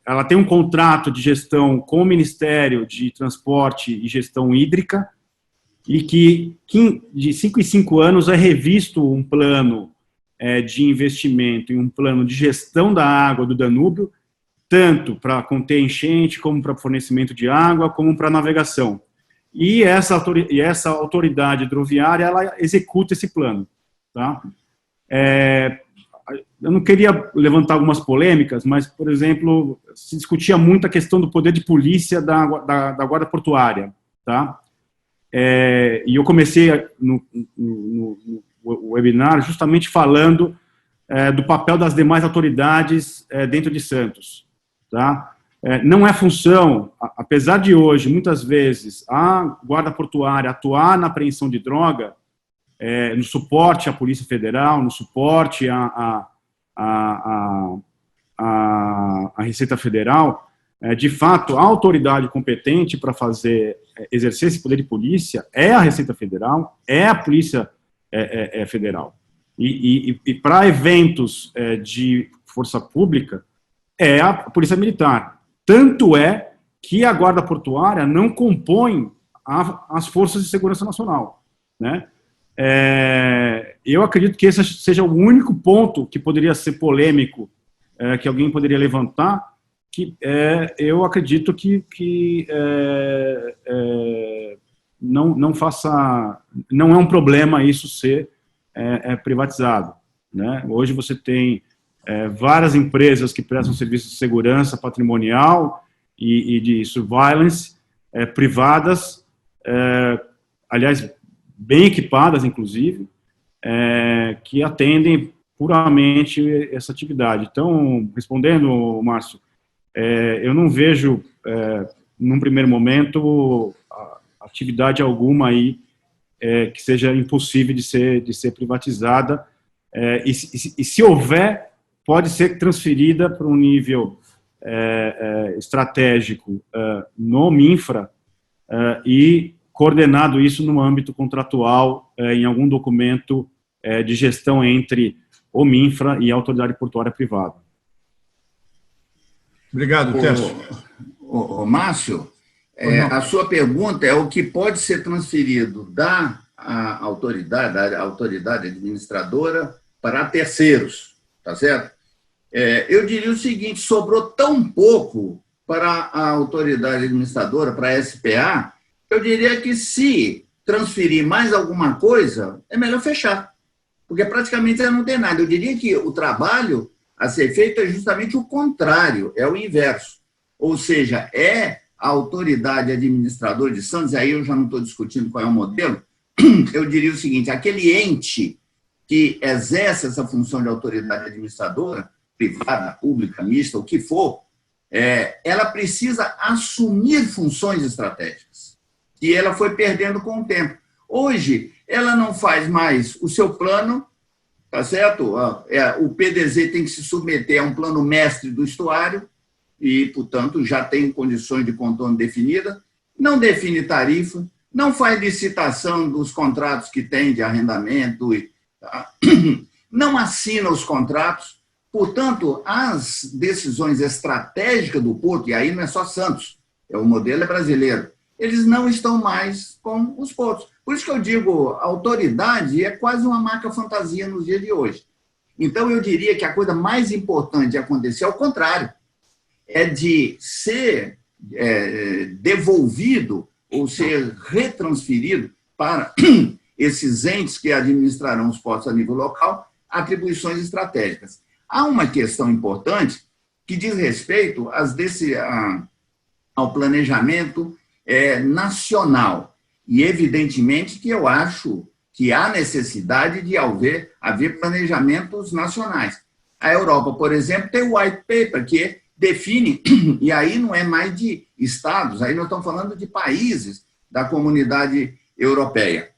ela tem um contrato de gestão com o Ministério de Transporte e Gestão Hídrica, e que de 5 em 5 anos é revisto um plano de investimento e um plano de gestão da água do Danúbio, tanto para conter enchente, como para fornecimento de água, como para navegação. E essa autoridade hidroviária, ela executa esse plano. Tá? eu não queria levantar algumas polêmicas, mas, por exemplo, se discutia muito a questão do poder de polícia da Guarda Portuária, tá? E eu comecei no webinar justamente falando do papel das demais autoridades dentro de Santos, tá? Não é função, apesar de hoje, muitas vezes, a Guarda Portuária atuar na apreensão de droga, no suporte à Polícia Federal, no suporte à Receita Federal, de fato, a autoridade competente para exercer esse poder de polícia é a Receita Federal, é a Polícia Federal. E para eventos de força pública, é a Polícia Militar. Tanto é que a Guarda Portuária não compõe as Forças de Segurança Nacional, né? Eu acredito que esse seja o único ponto que poderia ser polêmico, que alguém poderia levantar, que eu acredito que não é um problema isso ser privatizado, né? Hoje você tem várias empresas que prestam serviços de segurança patrimonial e de surveillance privadas, aliás, bem equipadas, inclusive, que atendem puramente essa atividade. Então, respondendo, Márcio, eu não vejo, num primeiro momento, atividade alguma aí que seja impossível de ser privatizada, e se houver, pode ser transferida para um nível estratégico no MINFRA e coordenado isso no âmbito contratual em algum documento de gestão entre o MINFRA e a Autoridade Portuária Privada. Obrigado, Tércio. Márcio, a sua pergunta é o que pode ser transferido da autoridade administradora para terceiros, tá certo? Eu diria o seguinte, sobrou tão pouco para a autoridade administradora, para a SPA, eu diria que se transferir mais alguma coisa, é melhor fechar, porque praticamente ela não tem nada. Eu diria que o trabalho a ser feito é justamente o contrário, é o inverso. Ou seja, a autoridade administradora de Santos, aí eu já não estou discutindo qual é o modelo, eu diria o seguinte, aquele ente que exerce essa função de autoridade administradora, privada, pública, mista, o que for, ela precisa assumir funções estratégicas, e ela foi perdendo com o tempo. Hoje, ela não faz mais o seu plano, tá certo? O PDZ tem que se submeter a um plano mestre do estuário, e, portanto, já tem condições de contorno definida, não define tarifa, não faz licitação dos contratos que tem de arrendamento, não assina os contratos. Portanto, as decisões estratégicas do porto, e aí não é só Santos, o modelo é brasileiro, eles não estão mais com os portos. Por isso que eu digo, a autoridade é quase uma marca fantasia nos dias de hoje. Então, eu diria que a coisa mais importante de acontecer, ao contrário, é de ser devolvido ou ser retransferido para esses entes que administrarão os portos a nível local, atribuições estratégicas. Há uma questão importante que diz respeito ao planejamento nacional. E, evidentemente, que eu acho que há necessidade de haver planejamentos nacionais. A Europa, por exemplo, tem o White Paper, que define, e aí não é mais de estados, aí nós estamos falando de países da comunidade europeia.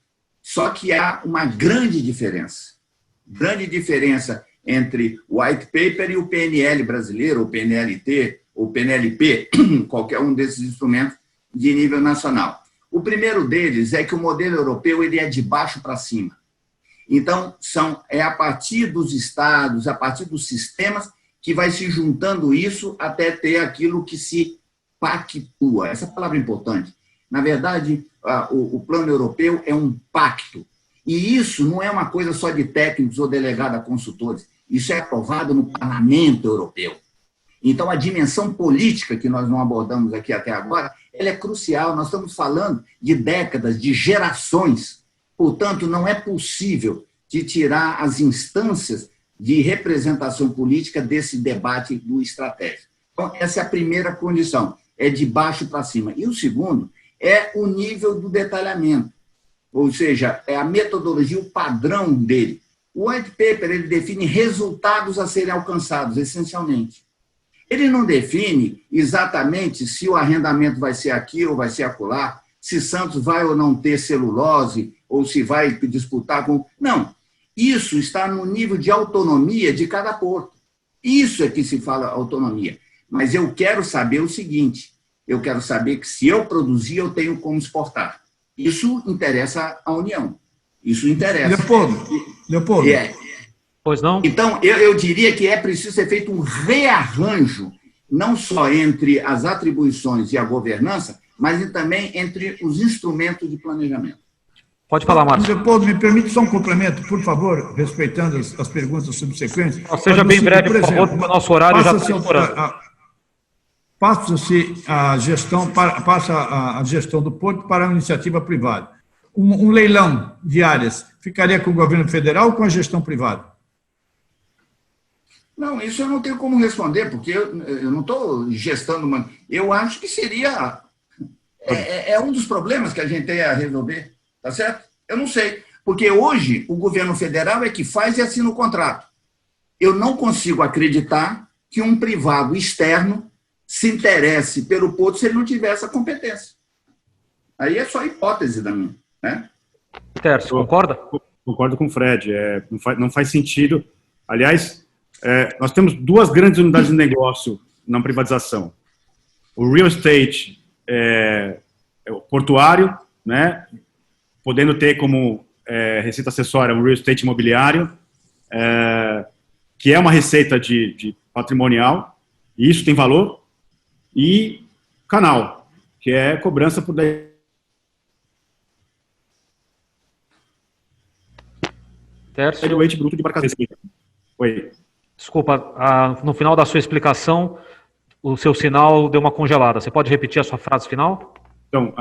Só que há uma grande diferença entre o White Paper e o PNL brasileiro, o PNLT, ou PNLP, qualquer um desses instrumentos de nível nacional. O primeiro deles é que o modelo europeu ele é de baixo para cima. Então, é a partir dos estados, a partir dos sistemas, que vai se juntando isso até ter aquilo que se pactua. Essa palavra é importante. Na verdade, o plano europeu é um pacto. E isso não é uma coisa só de técnicos ou delegado a consultores. Isso é aprovado no Parlamento Europeu. Então, a dimensão política que nós não abordamos aqui até agora, ela é crucial. Nós estamos falando de décadas, de gerações. Portanto, não é possível de tirar as instâncias de representação política desse debate do estratégia. Então, essa é a primeira condição, é de baixo para cima. E o segundo é o nível do detalhamento, ou seja, é a metodologia, o padrão dele. O white paper, ele define resultados a serem alcançados, essencialmente. Ele não define exatamente se o arrendamento vai ser aqui ou vai ser acolá, se Santos vai ou não ter celulose, ou se vai disputar com... Não, isso está no nível de autonomia de cada porto. Isso é que se fala autonomia. Mas eu quero saber o seguinte, eu quero saber que se eu produzir, eu tenho como exportar. Isso interessa à União. Isso interessa. Leopoldo. Pois não? Então, eu diria que é preciso ser feito um rearranjo, não só entre as atribuições e a governança, mas também entre os instrumentos de planejamento. Pode falar, Márcio. Leopoldo, me permite só um complemento, por favor, respeitando as perguntas subsequentes. Seja bem breve, por favor, porque o nosso horário já está estourando. Passa-se a gestão do porto para a iniciativa privada. Um leilão de áreas ficaria com o governo federal ou com a gestão privada? Não, isso eu não tenho como responder, porque eu não estou gestando. Eu acho que seria... É um dos problemas que a gente tem a resolver, tá certo? Eu não sei, porque hoje o governo federal é que faz e assina o contrato. Eu não consigo acreditar que um privado externo se interesse pelo porto se ele não tiver essa competência. Aí é só hipótese da minha, né? Tércio, concorda? Concordo com o Fred, não faz sentido. Aliás, nós temos duas grandes unidades de negócio na privatização. O real estate o portuário, né, podendo ter como receita acessória um real estate imobiliário, que é uma receita de patrimonial, e isso tem valor, e canal, que é cobrança por 10. Tércio? É o weight bruto de embarcação. Oi. Desculpa, no final da sua explicação, o seu sinal deu uma congelada. Você pode repetir a sua frase final? Então,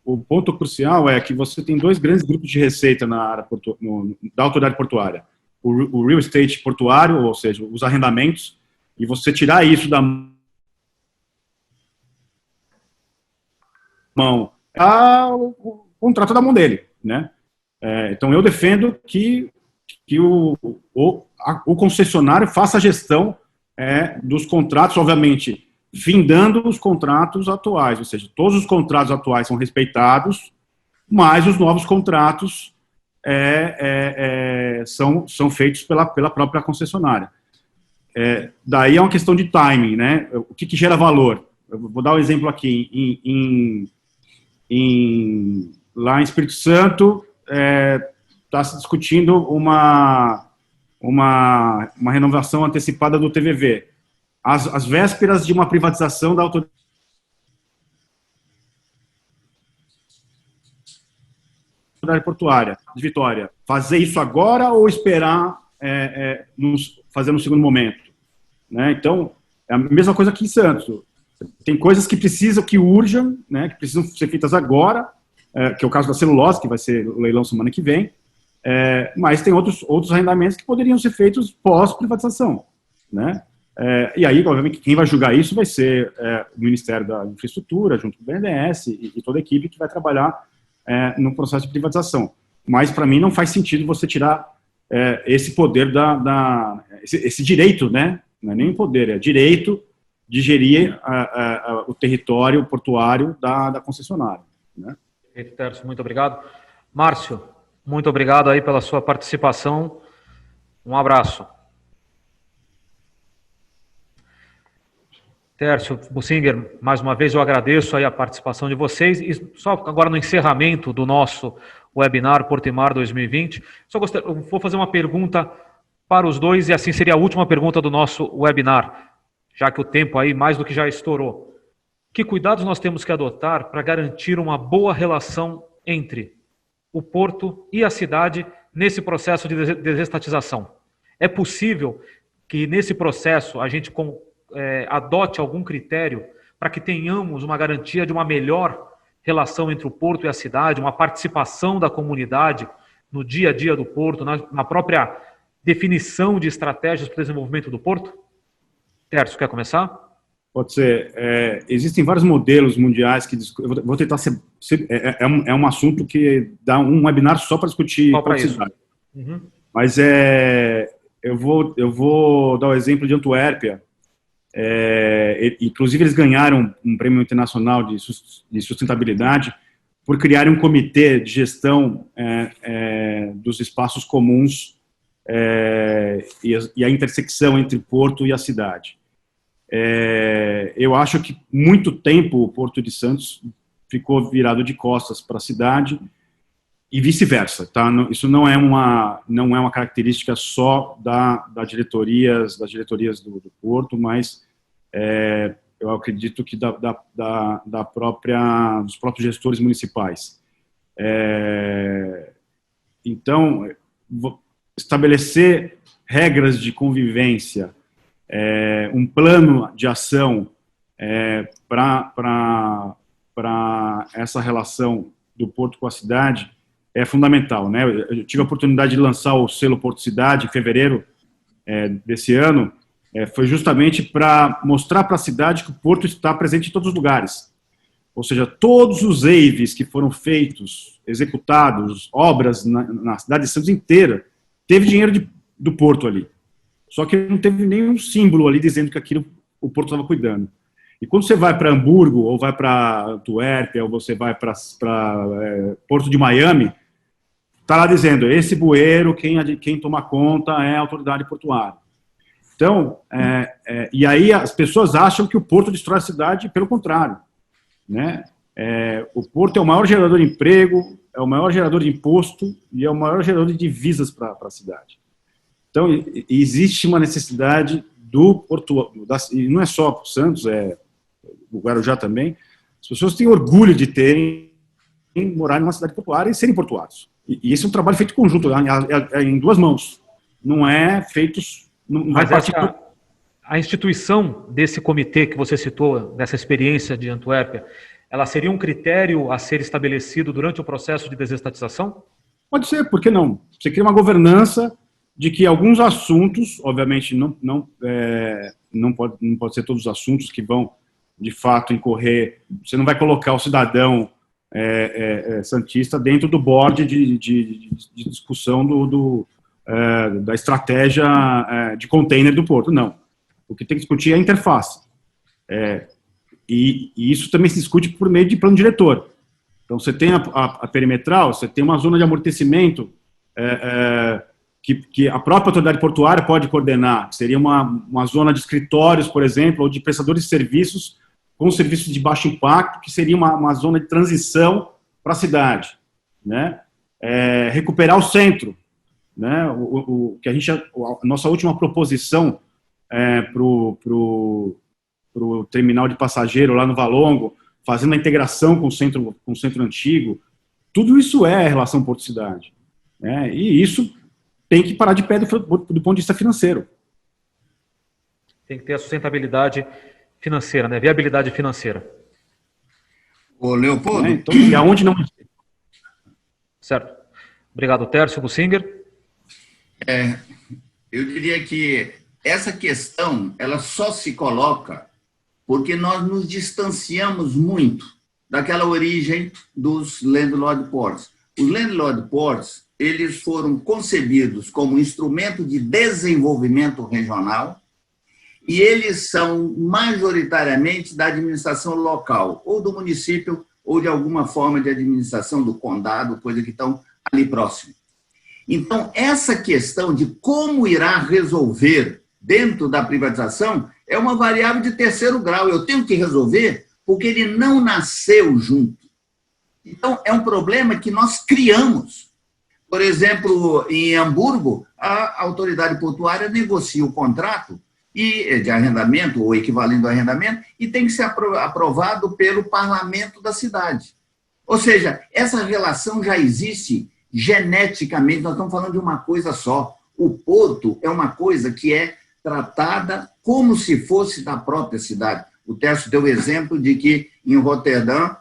o ponto crucial é que você tem dois grandes grupos de receita na área da autoridade portuária. O real estate portuário, ou seja, os arrendamentos, e você tirar isso da mão, o contrato da mão dele, né? Então, eu defendo que o concessionário faça a gestão dos contratos, obviamente, findando os contratos atuais, ou seja, todos os contratos atuais são respeitados, mas os novos contratos são feitos pela própria concessionária. Daí é uma questão de timing, né? O que gera valor? Eu vou dar um exemplo aqui. Lá em Espírito Santo, está se discutindo uma renovação antecipada do TVV. Às vésperas de uma privatização da autoridade portuária de Vitória. Fazer isso agora ou esperar fazer no segundo momento? Né? Então, é a mesma coisa aqui em Santos. Tem coisas que urgem, né, que precisam ser feitas agora, que é o caso da celulose, que vai ser o leilão semana que vem, mas tem outros arrendamentos que poderiam ser feitos pós-privatização, né? E aí, obviamente, quem vai julgar isso vai ser o Ministério da Infraestrutura, junto com o BNDES e toda a equipe que vai trabalhar no processo de privatização. Mas, para mim, não faz sentido você tirar esse poder esse direito, né? Não é nem poder, é direito de gerir o território portuário da concessionária, né? Tércio, muito obrigado. Márcio, muito obrigado aí pela sua participação. Um abraço. Tércio, Bussinger, mais uma vez eu agradeço aí a participação de vocês. E só agora no encerramento do nosso webinar Portimar 2020, eu vou fazer uma pergunta para os dois, e assim seria a última pergunta do nosso webinar, já que o tempo aí mais do que já estourou. Que cuidados nós temos que adotar para garantir uma boa relação entre o porto e a cidade nesse processo de desestatização? É possível que nesse processo a gente adote algum critério para que tenhamos uma garantia de uma melhor relação entre o porto e a cidade, uma participação da comunidade no dia a dia do porto, na própria definição de estratégias para o desenvolvimento do porto? Tércio, quer começar? Pode ser. Existem vários modelos mundiais que... Eu vou tentar ser... É um assunto que dá um webinar só para discutir porticidade. Uhum. Mas eu vou dar o exemplo de Antuérpia. Inclusive, eles ganharam um prêmio internacional de sustentabilidade por criarem um comitê de gestão dos espaços comuns e a intersecção entre o porto e a cidade. Eu acho que muito tempo o Porto de Santos ficou virado de costas para a cidade e vice-versa, tá? Isso não é uma característica só das diretorias do Porto, mas eu acredito que dos próprios gestores municipais. Então, estabelecer regras de convivência, um plano de ação para essa relação do Porto com a cidade é fundamental, né? Eu tive a oportunidade de lançar o selo Porto Cidade em fevereiro desse ano, foi justamente para mostrar para a cidade que o Porto está presente em todos os lugares. Ou seja, todos os EIVs que foram feitos, executados, obras na cidade de Santos inteira, teve dinheiro do Porto ali. Só que não teve nenhum símbolo ali dizendo que aquilo o Porto estava cuidando. E quando você vai para Hamburgo, ou vai para Antuérpia, ou você vai para Porto de Miami, está lá dizendo, esse bueiro, quem toma conta é a autoridade portuária. Então, e aí as pessoas acham que o Porto destrói a cidade, pelo contrário, né? O Porto é o maior gerador de emprego, é o maior gerador de imposto e é o maior gerador de divisas para a cidade. Então, existe uma necessidade do Porto, e não é só para o Santos, o Guarujá também, as pessoas têm orgulho de morar numa cidade portuária e serem portuários. E esse é um trabalho feito em conjunto, em duas mãos. Não é feito... Mas a instituição desse comitê que você citou, dessa experiência de Antuérpia, ela seria um critério a ser estabelecido durante o processo de desestatização? Pode ser, por que não? Você cria uma governança de que alguns assuntos, obviamente não pode ser todos os assuntos que vão, de fato, incorrer. Você não vai colocar o cidadão santista dentro do board de discussão da estratégia de container do Porto, não. O que tem que discutir é a interface. E isso também se discute por meio de plano diretor. Então, você tem a perimetral, você tem uma zona de amortecimento que a própria autoridade portuária pode coordenar, que seria uma zona de escritórios, por exemplo, ou de prestadores de serviços com serviços de baixo impacto, que seria uma zona de transição para a cidade, né? Recuperar o centro, né? Que a nossa última proposição para o terminal de passageiro lá no Valongo, fazendo a integração com o centro antigo, tudo isso é relação Porto-Cidade, né? E isso tem que parar de pé do ponto de vista financeiro. Tem que ter a sustentabilidade financeira, né? Viabilidade financeira. Ô, Leopoldo. Então, e aonde não... Certo. Obrigado, Tércio Bussinger. Eu diria que essa questão, ela só se coloca porque nós nos distanciamos muito daquela origem dos Landlord Ports. Os Landlord Ports, eles foram concebidos como instrumento de desenvolvimento regional e eles são majoritariamente da administração local, ou do município, ou de alguma forma de administração do condado, coisa que estão ali próximo. Então, essa questão de como irá resolver dentro da privatização é uma variável de terceiro grau. Eu tenho que resolver porque ele não nasceu junto. Então, é um problema que nós criamos. Por exemplo, em Hamburgo, a autoridade portuária negocia o contrato de arrendamento, ou equivalente ao arrendamento, e tem que ser aprovado pelo parlamento da cidade. Ou seja, essa relação já existe geneticamente, nós estamos falando de uma coisa só. O porto é uma coisa que é tratada como se fosse da própria cidade. O Tércio deu o exemplo de que em Roterdã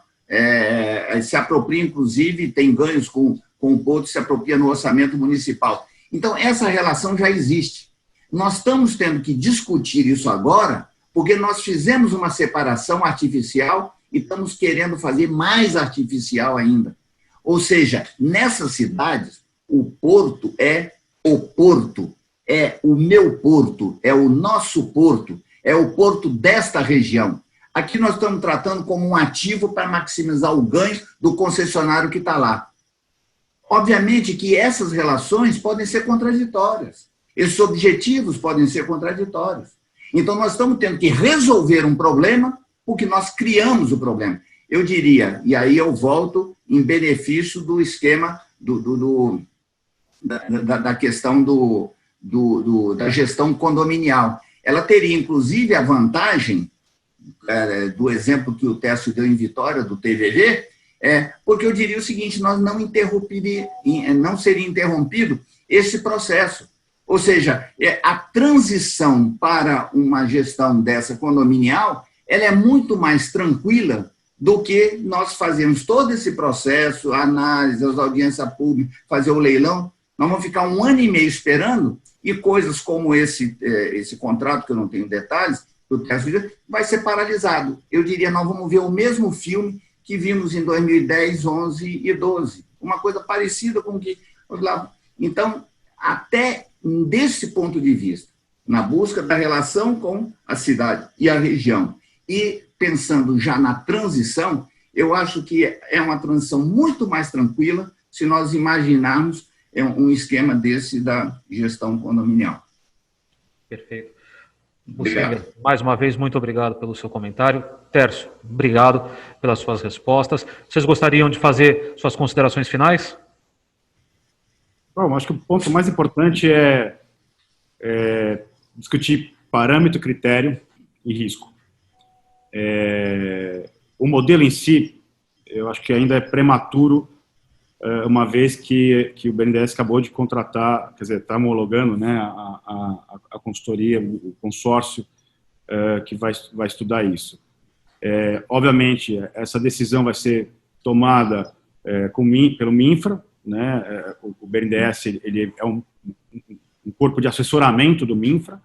se apropria, inclusive, tem ganhos com o porto, se apropria no orçamento municipal. Então, essa relação já existe. Nós estamos tendo que discutir isso agora, porque nós fizemos uma separação artificial e estamos querendo fazer mais artificial ainda. Ou seja, nessas cidades, o porto é o porto, é o meu porto, é o nosso porto, é o porto desta região. Aqui nós estamos tratando como um ativo para maximizar o ganho do concessionário que está lá. Obviamente que essas relações podem ser contraditórias, esses objetivos podem ser contraditórios. Então, nós estamos tendo que resolver um problema porque nós criamos o problema. Eu diria, e aí eu volto em benefício do esquema da questão da gestão condominial. Ela teria, inclusive, a vantagem do exemplo que o Tércio deu em Vitória, do TVV, porque eu diria o seguinte, nós não seria interrompido esse processo. Ou seja, a transição para uma gestão dessa condominial, ela é muito mais tranquila do que nós fazermos todo esse processo, a análise, as audiências públicas, fazer o leilão. Nós vamos ficar 1 ano e meio esperando e coisas como esse contrato, que eu não tenho detalhes, do Tércio, vai ser paralisado. Eu diria, nós vamos ver o mesmo filme que vimos em 2010, 11 e 12. Uma coisa parecida com o que... Então, até desse ponto de vista, na busca da relação com a cidade e a região, e pensando já na transição, eu acho que é uma transição muito mais tranquila se nós imaginarmos um esquema desse da gestão condominial. Perfeito. Bussinger, mais uma vez, muito obrigado pelo seu comentário. Tércio, obrigado pelas suas respostas. Vocês gostariam de fazer suas considerações finais? Bom, acho que o ponto mais importante é discutir parâmetro, critério e risco. O modelo em si, eu acho que ainda é prematuro, uma vez que o BNDES acabou de contratar, quer dizer, está homologando, né, a consultoria, o consórcio que vai estudar isso. Obviamente, essa decisão vai ser tomada pelo MINFRA, né, o BNDES ele é um corpo de assessoramento do MINFRA,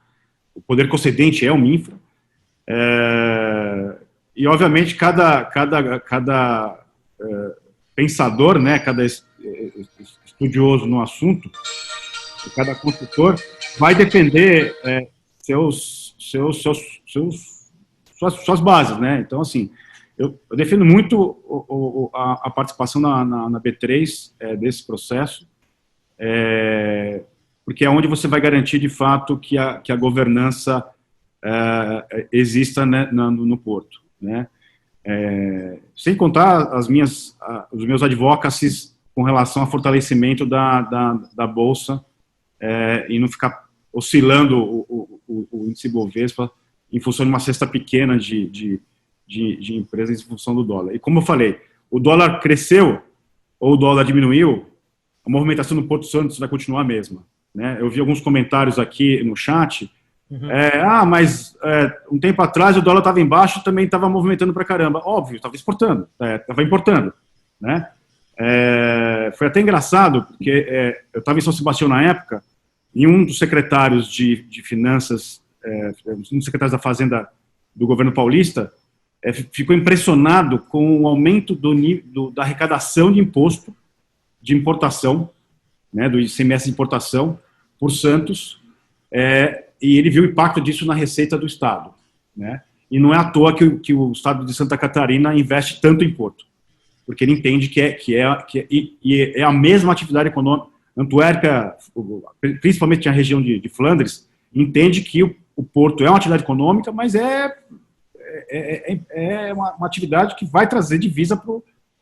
o poder concedente é o MINFRA, e obviamente cada pensador, né, cada estudioso no assunto, cada consultor vai defender suas bases, né? Então, assim, eu defendo muito a participação na B3 desse processo, porque é onde você vai garantir, de fato, que a governança exista, né, no Porto, né? Sem contar os meus advocacies com relação ao fortalecimento da Bolsa e não ficar oscilando o índice Bovespa em função de uma cesta pequena de empresas em função do dólar. E como eu falei, o dólar cresceu ou o dólar diminuiu, a movimentação no Porto Santos vai continuar a mesma, né? Eu vi alguns comentários aqui no chat. Mas um tempo atrás o dólar estava embaixo e também estava movimentando para caramba. Óbvio, estava exportando, estava importando, né? Foi até engraçado, porque eu estava em São Sebastião na época, e um dos secretários de finanças, um dos secretários da Fazenda do governo paulista, ficou impressionado com o aumento da arrecadação de imposto de importação, né, do ICMS de importação, por Santos, e ele viu o impacto disso na receita do Estado, né? E não é à toa que o Estado de Santa Catarina investe tanto em Porto, porque ele entende que é a mesma atividade econômica. Antuérpia, principalmente a região de Flandres, entende que o Porto é uma atividade econômica, mas é uma atividade que vai trazer divisa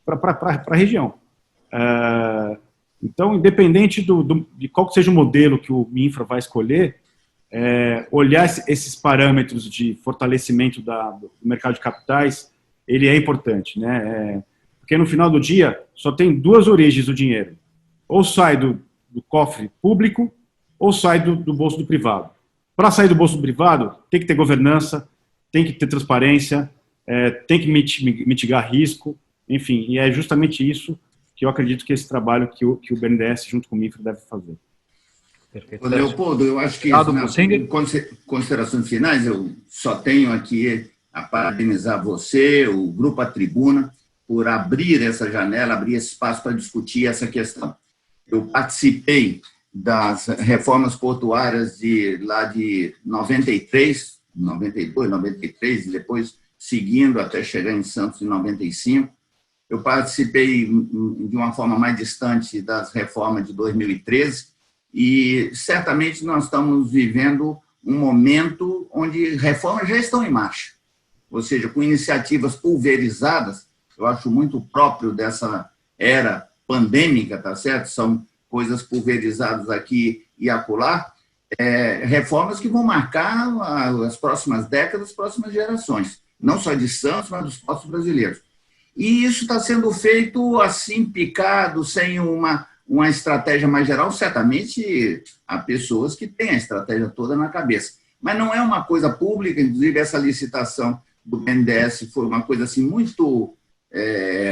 para a região. Então, independente de qual seja o modelo que o MINFRA vai escolher, olhar esses parâmetros de fortalecimento do mercado de capitais, ele é importante, né? Porque no final do dia só tem duas origens do dinheiro: ou sai do cofre público ou sai do bolso do privado. Para sair do bolso do privado, tem que ter governança, tem que ter transparência, tem que mitigar risco, enfim, e é justamente isso que eu acredito que esse trabalho que o BNDES junto com o MINFRA deve fazer. Perfeito. Ô, Leopoldo, eu acho que em considerações finais, eu só tenho aqui a parabenizar você, o Grupo A Tribuna, por abrir essa janela, abrir esse espaço para discutir essa questão. Eu participei das reformas portuárias de 93, 92, 93, e depois seguindo até chegar em Santos em 95. Eu participei de uma forma mais distante das reformas de 2013 e certamente nós estamos vivendo um momento onde reformas já estão em marcha, ou seja, com iniciativas pulverizadas. Eu acho muito próprio dessa era pandêmica, tá certo? São coisas pulverizadas aqui e acolá, reformas que vão marcar as próximas décadas, as próximas gerações, não só de Santos, mas dos postos brasileiros. E isso está sendo feito assim, picado, sem uma estratégia mais geral. Certamente há pessoas que têm a estratégia toda na cabeça, mas não é uma coisa pública. Inclusive, essa licitação do BNDES foi uma coisa assim muito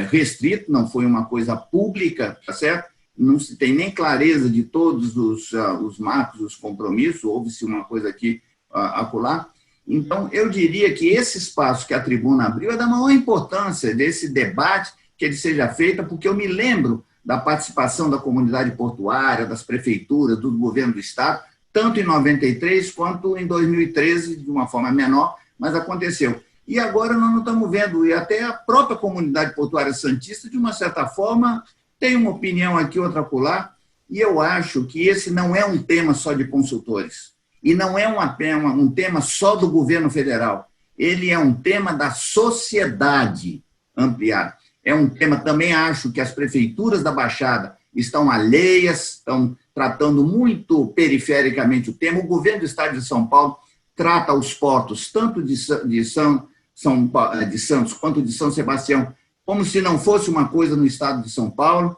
restrita, não foi uma coisa pública, tá certo? Não se tem nem clareza de todos os marcos, os compromissos, houve-se uma coisa aqui acolá. Então, eu diria que esse espaço que a tribuna abriu é da maior importância desse debate, que ele seja feito, porque eu me lembro da participação da comunidade portuária, das prefeituras, do governo do Estado, tanto em 93 quanto em 2013, de uma forma menor, mas aconteceu. E agora nós não estamos vendo, e até a própria comunidade portuária santista, de uma certa forma, tem uma opinião aqui, outra acolá, e eu acho que esse não é um tema só de consultores. E não é um tema só do governo federal. Ele é um tema da sociedade ampliada. É um tema, também acho que as prefeituras da Baixada estão alheias, estão tratando muito perifericamente o tema. O governo do Estado de São Paulo trata os portos, tanto de Santos quanto de São Sebastião, como se não fosse uma coisa no Estado de São Paulo.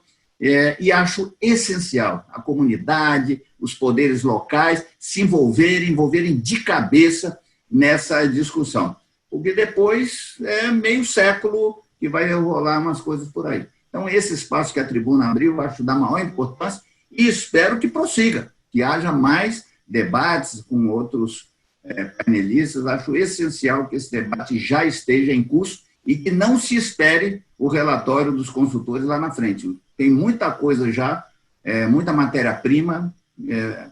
E acho essencial a comunidade, os poderes locais se envolverem de cabeça nessa discussão, porque depois é meio século que vai rolar umas coisas por aí. Então, esse espaço que a tribuna abriu, eu acho da maior importância e espero que prossiga, que haja mais debates com outros panelistas. Acho essencial que esse debate já esteja em curso e que não se espere o relatório dos consultores lá na frente. Tem muita coisa já, muita matéria-prima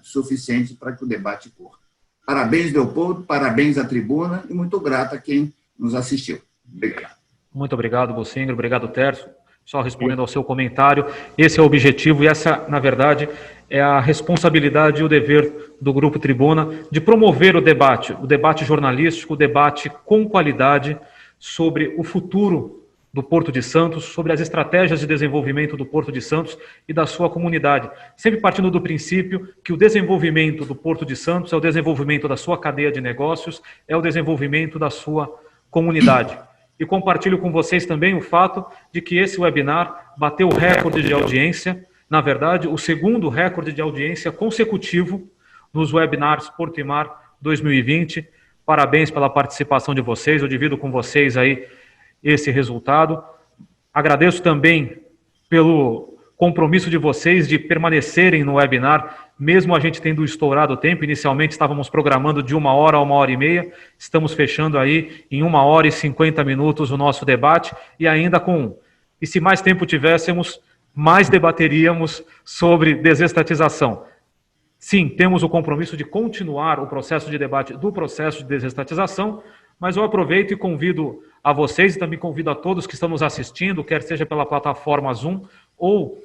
suficiente para que o debate corra. Parabéns, Leopoldo, parabéns à tribuna e muito grato a quem nos assistiu. Obrigado. Muito obrigado, Bossinger. Obrigado, Tércio. Só respondendo ao seu comentário, esse é o objetivo e essa, na verdade, é a responsabilidade e o dever do Grupo Tribuna de promover o debate jornalístico, o debate com qualidade sobre o futuro do Porto de Santos, sobre as estratégias de desenvolvimento do Porto de Santos e da sua comunidade. Sempre partindo do princípio que o desenvolvimento do Porto de Santos é o desenvolvimento da sua cadeia de negócios, é o desenvolvimento da sua comunidade. E compartilho com vocês também o fato de que esse webinar bateu o recorde de audiência, na verdade, o segundo recorde de audiência consecutivo nos webinars Porto e Mar 2020. Parabéns pela participação de vocês, eu divido com vocês aí esse resultado. Agradeço também pelo compromisso de vocês de permanecerem no webinar, mesmo a gente tendo estourado o tempo. Inicialmente estávamos programando de 1h a 1h30, estamos fechando aí em 1h e 50 minutos o nosso debate, e se mais tempo tivéssemos, mais debateríamos sobre desestatização. Sim, temos o compromisso de continuar o processo de debate do processo de desestatização, mas eu aproveito e convido a vocês e também convido a todos que estão nos assistindo, quer seja pela plataforma Zoom ou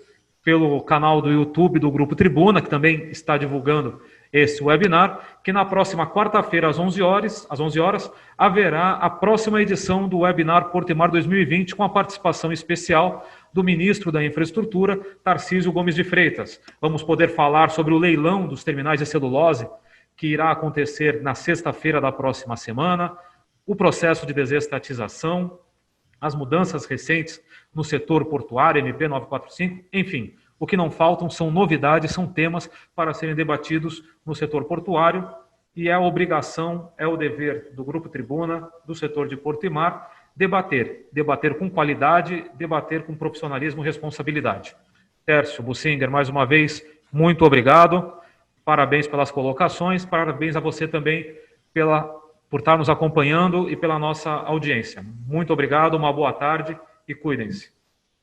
pelo canal do YouTube do Grupo Tribuna, que também está divulgando esse webinar, que na próxima quarta-feira, às 11 horas, haverá a próxima edição do webinar Porto e Mar 2020, com a participação especial do ministro da Infraestrutura, Tarcísio Gomes de Freitas. Vamos poder falar sobre o leilão dos terminais de celulose, que irá acontecer na sexta-feira da próxima semana, o processo de desestatização, as mudanças recentes no setor portuário, MP 945, enfim, o que não faltam são novidades, são temas para serem debatidos no setor portuário, e é a obrigação, é o dever do Grupo Tribuna, do setor de Porto e Mar, debater com qualidade, debater com profissionalismo e responsabilidade. Tércio, Bossinger, mais uma vez, muito obrigado. Parabéns pelas colocações, parabéns a você também por estar nos acompanhando e pela nossa audiência. Muito obrigado, uma boa tarde e cuidem-se.